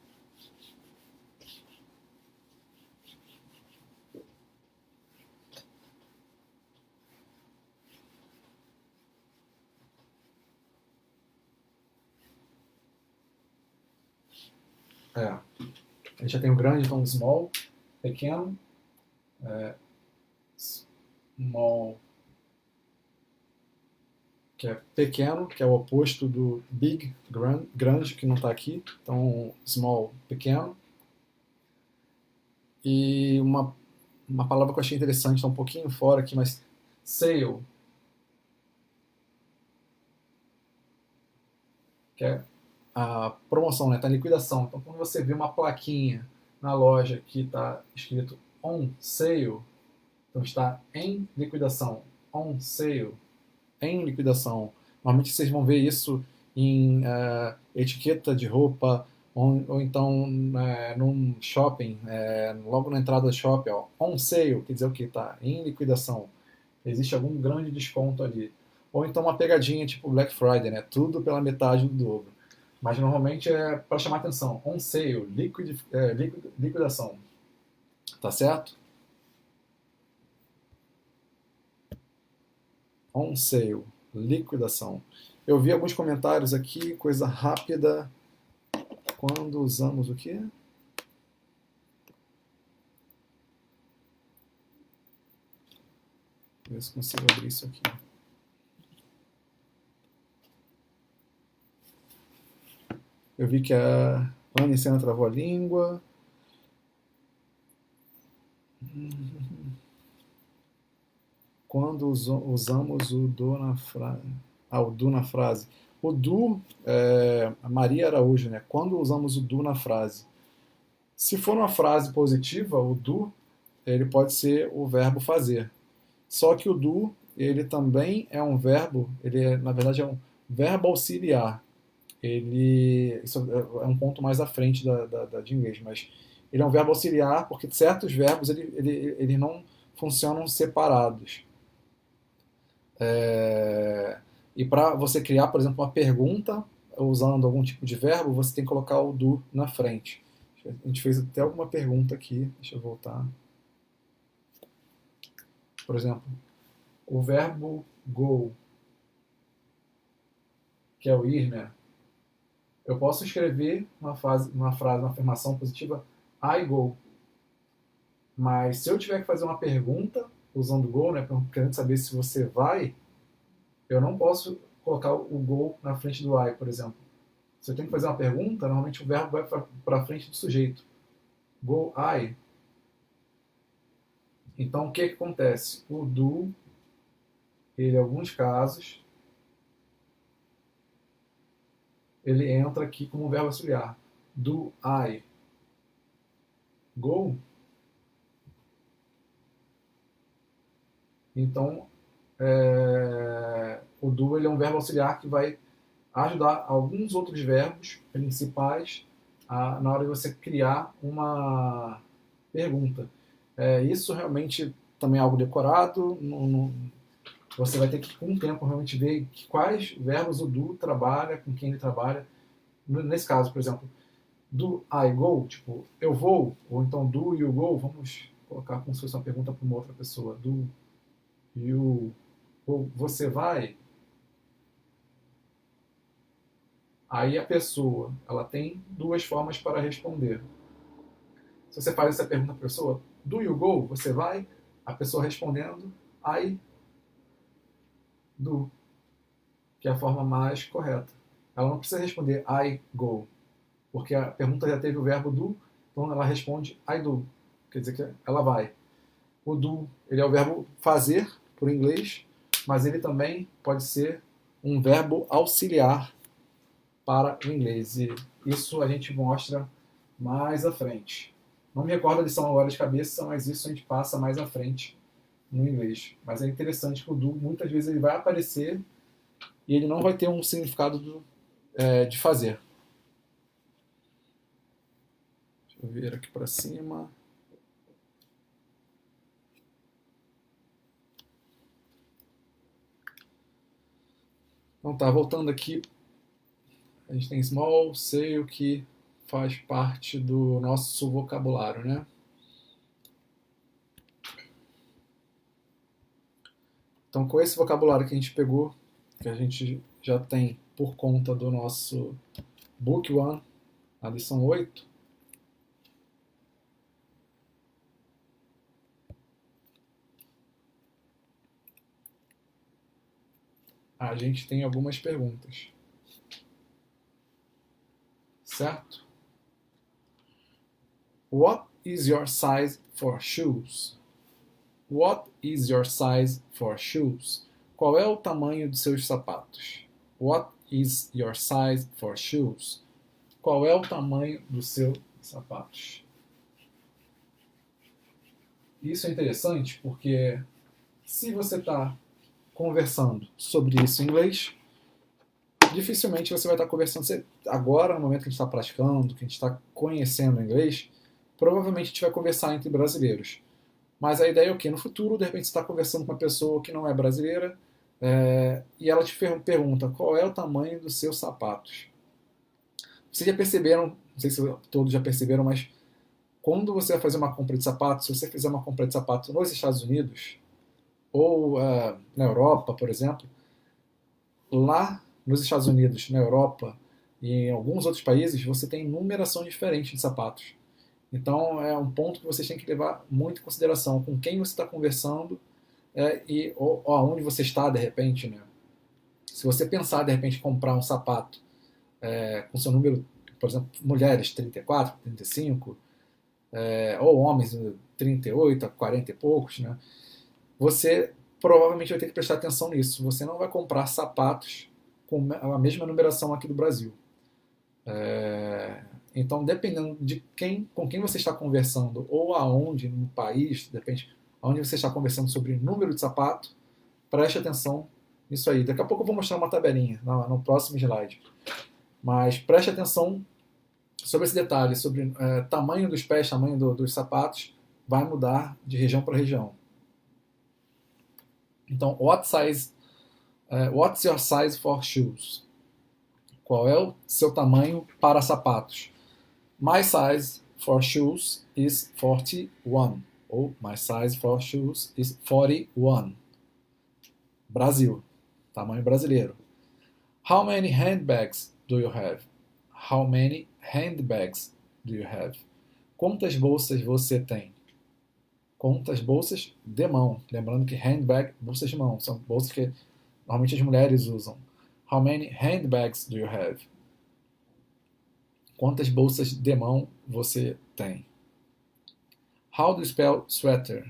a gente já tem o grande, então small, pequeno, small, que é pequeno, que é o oposto do big, grande, que não está aqui. Então, small, pequeno. E uma palavra que eu achei interessante, está um pouquinho fora aqui, mas sale, que é a promoção, né? Está em liquidação. Então, quando você vê uma plaquinha na loja que está escrito on sale, então está em liquidação, on sale, em liquidação. Normalmente vocês vão ver isso em etiqueta de roupa, ou então num shopping, logo na entrada do shopping, ó, on sale, quer dizer o que? Está em liquidação. Existe algum grande desconto ali. Ou então uma pegadinha tipo Black Friday, né? Tudo pela metade do dobro. Mas normalmente é para chamar atenção. On sale, liquidação. Tá certo? On sale, liquidação. Eu vi alguns comentários aqui, coisa rápida. Quando usamos o quê? Ver se consigo abrir isso aqui. Eu vi que a Ana Sena travou a língua. Quando usamos o do na frase. O do na frase. O do, a Maria Araújo, né? Quando usamos o do na frase. Se for uma frase positiva, o do, ele pode ser o verbo fazer. Só que o do, ele também é um verbo, na verdade é um verbo auxiliar. Isso é um ponto mais à frente de inglês, mas ele é um verbo auxiliar porque certos verbos ele não funcionam separados. E para você criar, por exemplo, uma pergunta usando algum tipo de verbo, você tem que colocar o do na frente. A gente fez até alguma pergunta aqui, deixa eu voltar. Por exemplo, o verbo go, que é o ir, né? Eu posso escrever uma frase, uma afirmação positiva, I go. Mas se eu tiver que fazer uma pergunta usando o go, né, querendo saber se você vai, eu não posso colocar o go na frente do I, por exemplo. Se eu tenho que fazer uma pergunta, normalmente o verbo vai para frente do sujeito. Go I. Então o que acontece? O do, ele em alguns casos, ele entra aqui como verbo auxiliar. Do I go? Então, o do ele é um verbo auxiliar que vai ajudar alguns outros verbos principais na hora de você criar uma pergunta. Isso realmente também é algo decorado. Você vai ter que, com o tempo, realmente ver quais verbos o do trabalha, com quem ele trabalha. Nesse caso, por exemplo, do I go, tipo, eu vou, ou então do you go, vamos colocar como se fosse uma pergunta para uma outra pessoa. Do you go, você vai? Aí a pessoa, ela tem duas formas para responder. Se você faz essa pergunta para a pessoa, do you go, você vai? A pessoa respondendo, I do, que é a forma mais correta. Ela não precisa responder I go, porque a pergunta já teve o verbo do, então ela responde I do, quer dizer que ela vai. O do, ele é o verbo fazer, por inglês, mas ele também pode ser um verbo auxiliar para o inglês, e isso a gente mostra mais à frente. Não me recordo a lição agora de cabeça, mas isso a gente passa mais à frente no inglês. Mas é interessante que o do, muitas vezes, ele vai aparecer e ele não vai ter um significado de fazer. Deixa eu ver aqui para cima. Então tá, voltando aqui, a gente tem small, sei o que faz parte do nosso vocabulário, né? Então, com esse vocabulário que a gente pegou, que a gente já tem por conta do nosso Book One, a lição 8, a gente tem algumas perguntas. Certo? What is your size for shoes? What is your size for shoes? Qual é o tamanho de seus sapatos? What is your size for shoes? Qual é o tamanho dos seus sapatos? Isso é interessante porque se você está conversando sobre isso em inglês, dificilmente você vai estar conversando. Agora, no momento que a gente está praticando, que a gente está conhecendo o inglês, provavelmente a gente vai conversar entre brasileiros. Mas a ideia é o quê? No futuro, de repente, você está conversando com uma pessoa que não é brasileira e ela te pergunta qual é o tamanho dos seus sapatos. Vocês já perceberam, não sei se todos já perceberam, mas quando você vai fazer uma compra de sapatos, se você fizer uma compra de sapatos nos Estados Unidos ou na Europa, por exemplo, lá nos Estados Unidos, na Europa e em alguns outros países, você tem numeração diferente de sapatos. Então é um ponto que vocês têm que levar muito em consideração com quem você está conversando ou aonde você está de repente, né? Se você pensar de repente comprar um sapato com seu número, por exemplo, mulheres 34, 35, ou homens 38 a 40 e poucos, né? Você provavelmente vai ter que prestar atenção nisso. Você não vai comprar sapatos com a mesma numeração aqui do Brasil. Então, dependendo de com quem você está conversando ou aonde no país, depende aonde você está conversando sobre número de sapato, preste atenção nisso aí. Daqui a pouco eu vou mostrar uma tabelinha no próximo slide. Mas preste atenção sobre esse detalhe, sobre tamanho dos pés, tamanho dos sapatos, vai mudar de região para região. Então, what's your size for shoes? Qual é o seu tamanho para sapatos? My size for shoes is 41. Ou my size for shoes is 41. Brasil. Tamanho brasileiro. How many handbags do you have? How many handbags do you have? Quantas bolsas você tem? Quantas bolsas de mão? Lembrando que handbag, bolsas de mão, são bolsas que normalmente as mulheres usam. How many handbags do you have? Quantas bolsas de mão você tem? How do you spell sweater?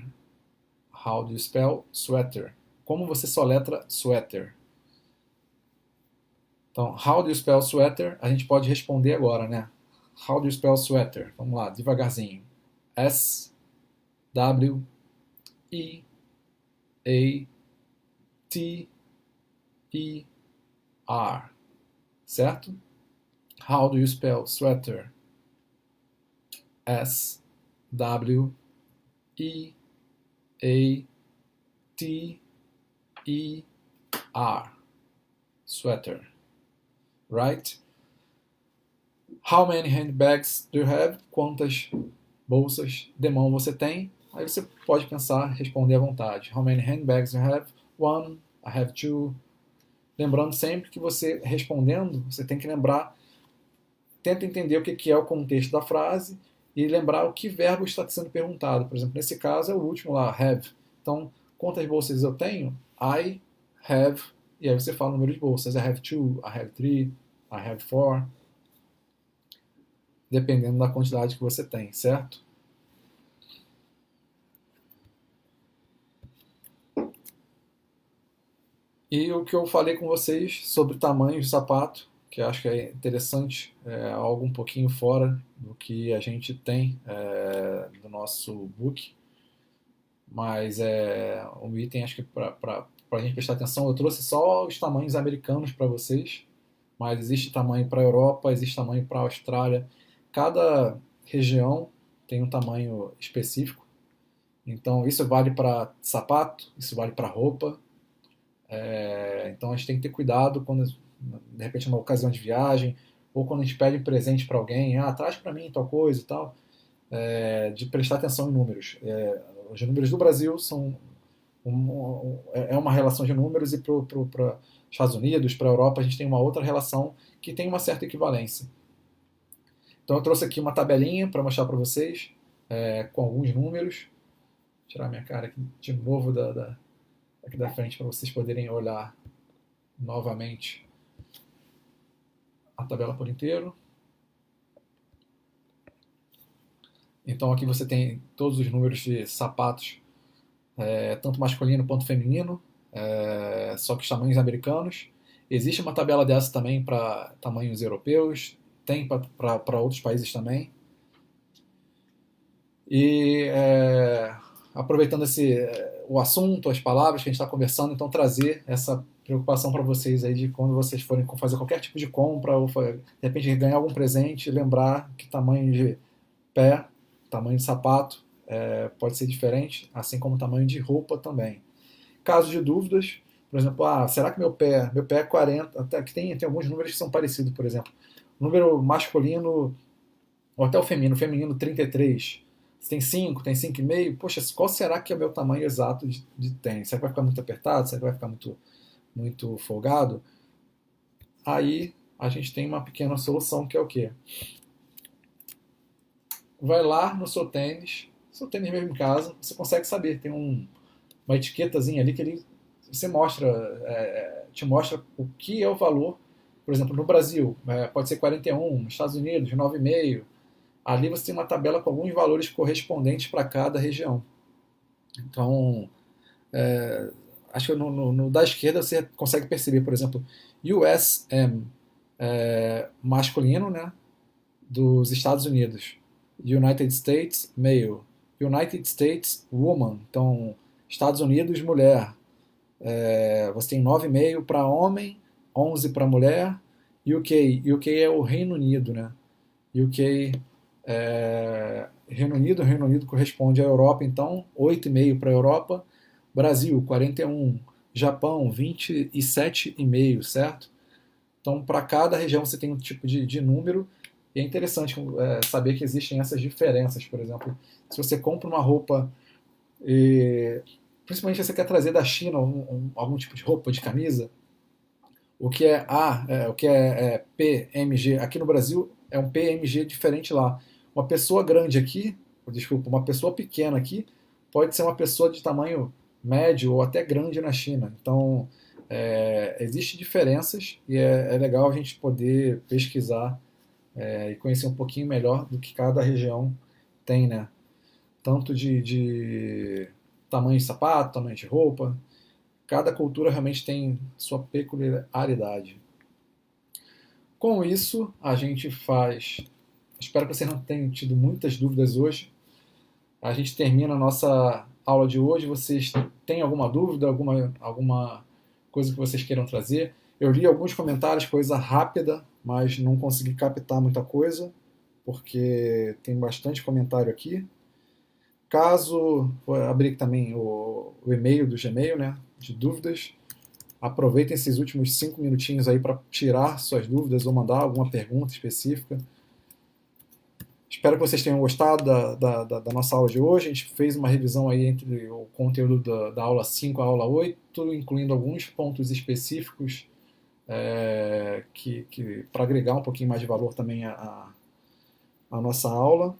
How do you spell sweater? Como você soletra sweater? Então, how do you spell sweater? A gente pode responder agora, né? How do you spell sweater? Vamos lá, devagarzinho. S W E A T E R. Certo? How do you spell sweater? S W E A T E R. Sweater. Right? How many handbags do you have? Quantas bolsas de mão você tem? Aí você pode pensar, responder à vontade. How many handbags do you have? One, I have two. Lembrando sempre que você, respondendo, você tem que lembrar, tenta entender o que é o contexto da frase e lembrar o que verbo está sendo perguntado. Por exemplo, nesse caso é o último lá, have. Então, quantas bolsas eu tenho? I have. E aí você fala o número de bolsas. I have two, I have three, I have four. Dependendo da quantidade que você tem, certo? E o que eu falei com vocês sobre tamanho de sapato, que acho que é interessante, é algo um pouquinho fora do que a gente tem do nosso book, mas é um item, acho que para a gente prestar atenção, eu trouxe só os tamanhos americanos para vocês, mas existe tamanho para a Europa, existe tamanho para a Austrália, cada região tem um tamanho específico, então isso vale para sapato, isso vale para roupa. Então a gente tem que ter cuidado quando, de repente, numa ocasião de viagem, ou quando a gente pede um presente para alguém, traz para mim tal coisa e tal, de prestar atenção em números. Os números do Brasil são é uma relação de números, e para Estados Unidos, para a Europa, a gente tem uma outra relação que tem uma certa equivalência. Então eu trouxe aqui uma tabelinha para mostrar para vocês, com alguns números. Vou tirar minha cara aqui de novo aqui da frente para vocês poderem olhar novamente a tabela por inteiro. Então aqui você tem todos os números de sapatos, tanto masculino quanto feminino, só que os tamanhos americanos. Existe uma tabela dessa também para tamanhos europeus, tem para outros países também. E aproveitando o assunto, as palavras que a gente está conversando, então trazer essa preocupação para vocês aí de quando vocês forem fazer qualquer tipo de compra ou de repente ganhar algum presente, lembrar que tamanho de pé, tamanho de sapato pode ser diferente, assim como tamanho de roupa também. Caso de dúvidas, por exemplo, será que meu pé é 40, até que tem alguns números que são parecidos, por exemplo, número masculino ou até o feminino 33. Você tem 5, tem 5,5. Poxa, qual será que é o meu tamanho exato de tênis? Será que vai ficar muito apertado? Será que vai ficar muito folgado? Aí a gente tem uma pequena solução, que é o quê? Vai lá no seu tênis mesmo em casa, você consegue saber. Tem uma etiquetazinha ali que você te mostra o que é o valor. Por exemplo, no Brasil, pode ser 41, nos Estados Unidos, 9,5. Ali você tem uma tabela com alguns valores correspondentes para cada região. Então, acho que no da esquerda você consegue perceber, por exemplo, USM masculino, né, dos Estados Unidos. United States, male. United States, woman. Então, Estados Unidos, mulher. Você tem 9,5 para homem, 11 para mulher. UK é o Reino Unido, né? UK... Reino Unido corresponde à Europa, então 8,5 para a Europa, Brasil 41, Japão 27,5, certo? Então para cada região você tem um tipo de número, E é interessante saber que existem essas diferenças. Por exemplo, se você compra uma roupa, e, principalmente se você quer trazer da China algum tipo de roupa, de camisa, o que é PMG aqui no Brasil é um PMG diferente lá. Uma pessoa grande aqui, desculpa, uma pessoa pequena aqui pode ser uma pessoa de tamanho médio ou até grande na China. Então, existem diferenças e é legal a gente poder pesquisar e conhecer um pouquinho melhor do que cada região tem, né? Tanto de tamanho de sapato, tamanho de roupa. Cada cultura realmente tem sua peculiaridade. Com isso, a gente faz. Espero que vocês não tenham tido muitas dúvidas hoje. A gente termina a nossa aula de hoje. Vocês têm alguma dúvida, alguma coisa que vocês queiram trazer? Eu li alguns comentários, coisa rápida, mas não consegui captar muita coisa, porque tem bastante comentário aqui. Caso, vou abrir também o e-mail do Gmail, né, de dúvidas. Aproveitem esses últimos 5 minutinhos aí para tirar suas dúvidas ou mandar alguma pergunta específica. Espero que vocês tenham gostado da nossa aula de hoje. A gente fez uma revisão aí entre o conteúdo da aula 5 à aula 8, incluindo alguns pontos específicos para agregar um pouquinho mais de valor também à nossa aula.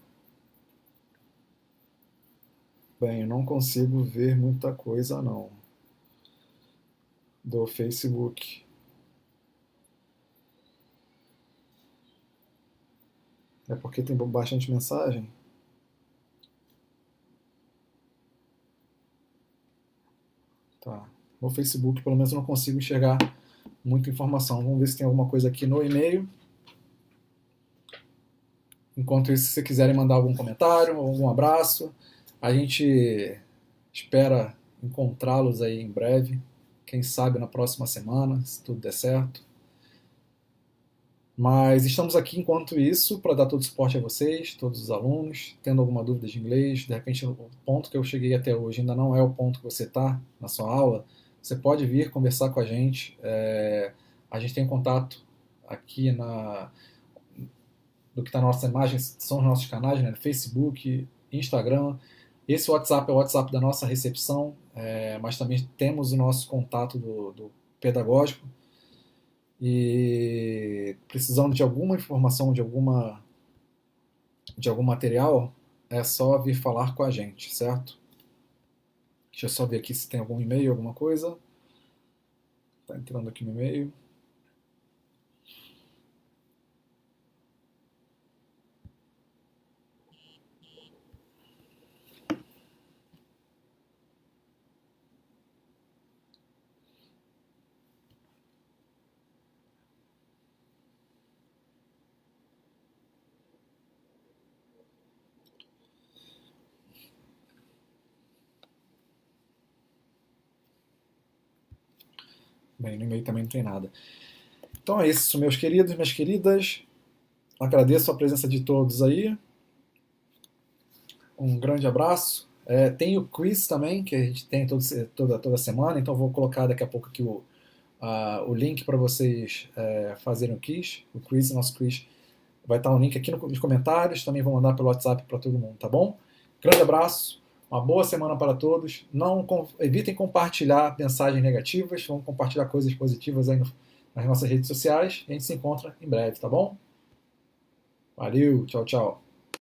Bem, eu não consigo ver muita coisa não do Facebook. É porque tem bastante mensagem? Tá. No Facebook, pelo menos, eu não consigo enxergar muita informação. Vamos ver se tem alguma coisa aqui no e-mail. Enquanto isso, se vocês quiserem mandar algum comentário, algum abraço, a gente espera encontrá-los aí em breve. Quem sabe na próxima semana, se tudo der certo. Mas estamos aqui enquanto isso para dar todo o suporte a vocês, todos os alunos, tendo alguma dúvida de inglês, de repente o ponto que eu cheguei até hoje ainda não é o ponto que você está na sua aula, você pode vir conversar com a gente. A gente tem contato aqui do que está na nossa imagem, são os nossos canais, né? Facebook, Instagram. Esse WhatsApp é o WhatsApp da nossa recepção, mas também temos o nosso contato do pedagógico. E precisando de alguma informação, de algum material, é só vir falar com a gente, certo? Deixa eu só ver aqui se tem algum e-mail, alguma coisa. Tá entrando aqui no e-mail. Bem, no e-mail também não tem nada. Então é isso, meus queridos, minhas queridas. Agradeço a presença de todos aí. Um grande abraço. Tem o quiz também, que a gente tem toda semana, então vou colocar daqui a pouco aqui o link para vocês fazerem o quiz, nosso quiz. Vai estar um link aqui nos comentários, também vou mandar pelo WhatsApp para todo mundo, tá bom? Grande abraço, uma boa semana para todos. Não evitem compartilhar mensagens negativas, vamos compartilhar coisas positivas aí nas nossas redes sociais e a gente se encontra em breve, tá bom? Valeu, tchau, tchau.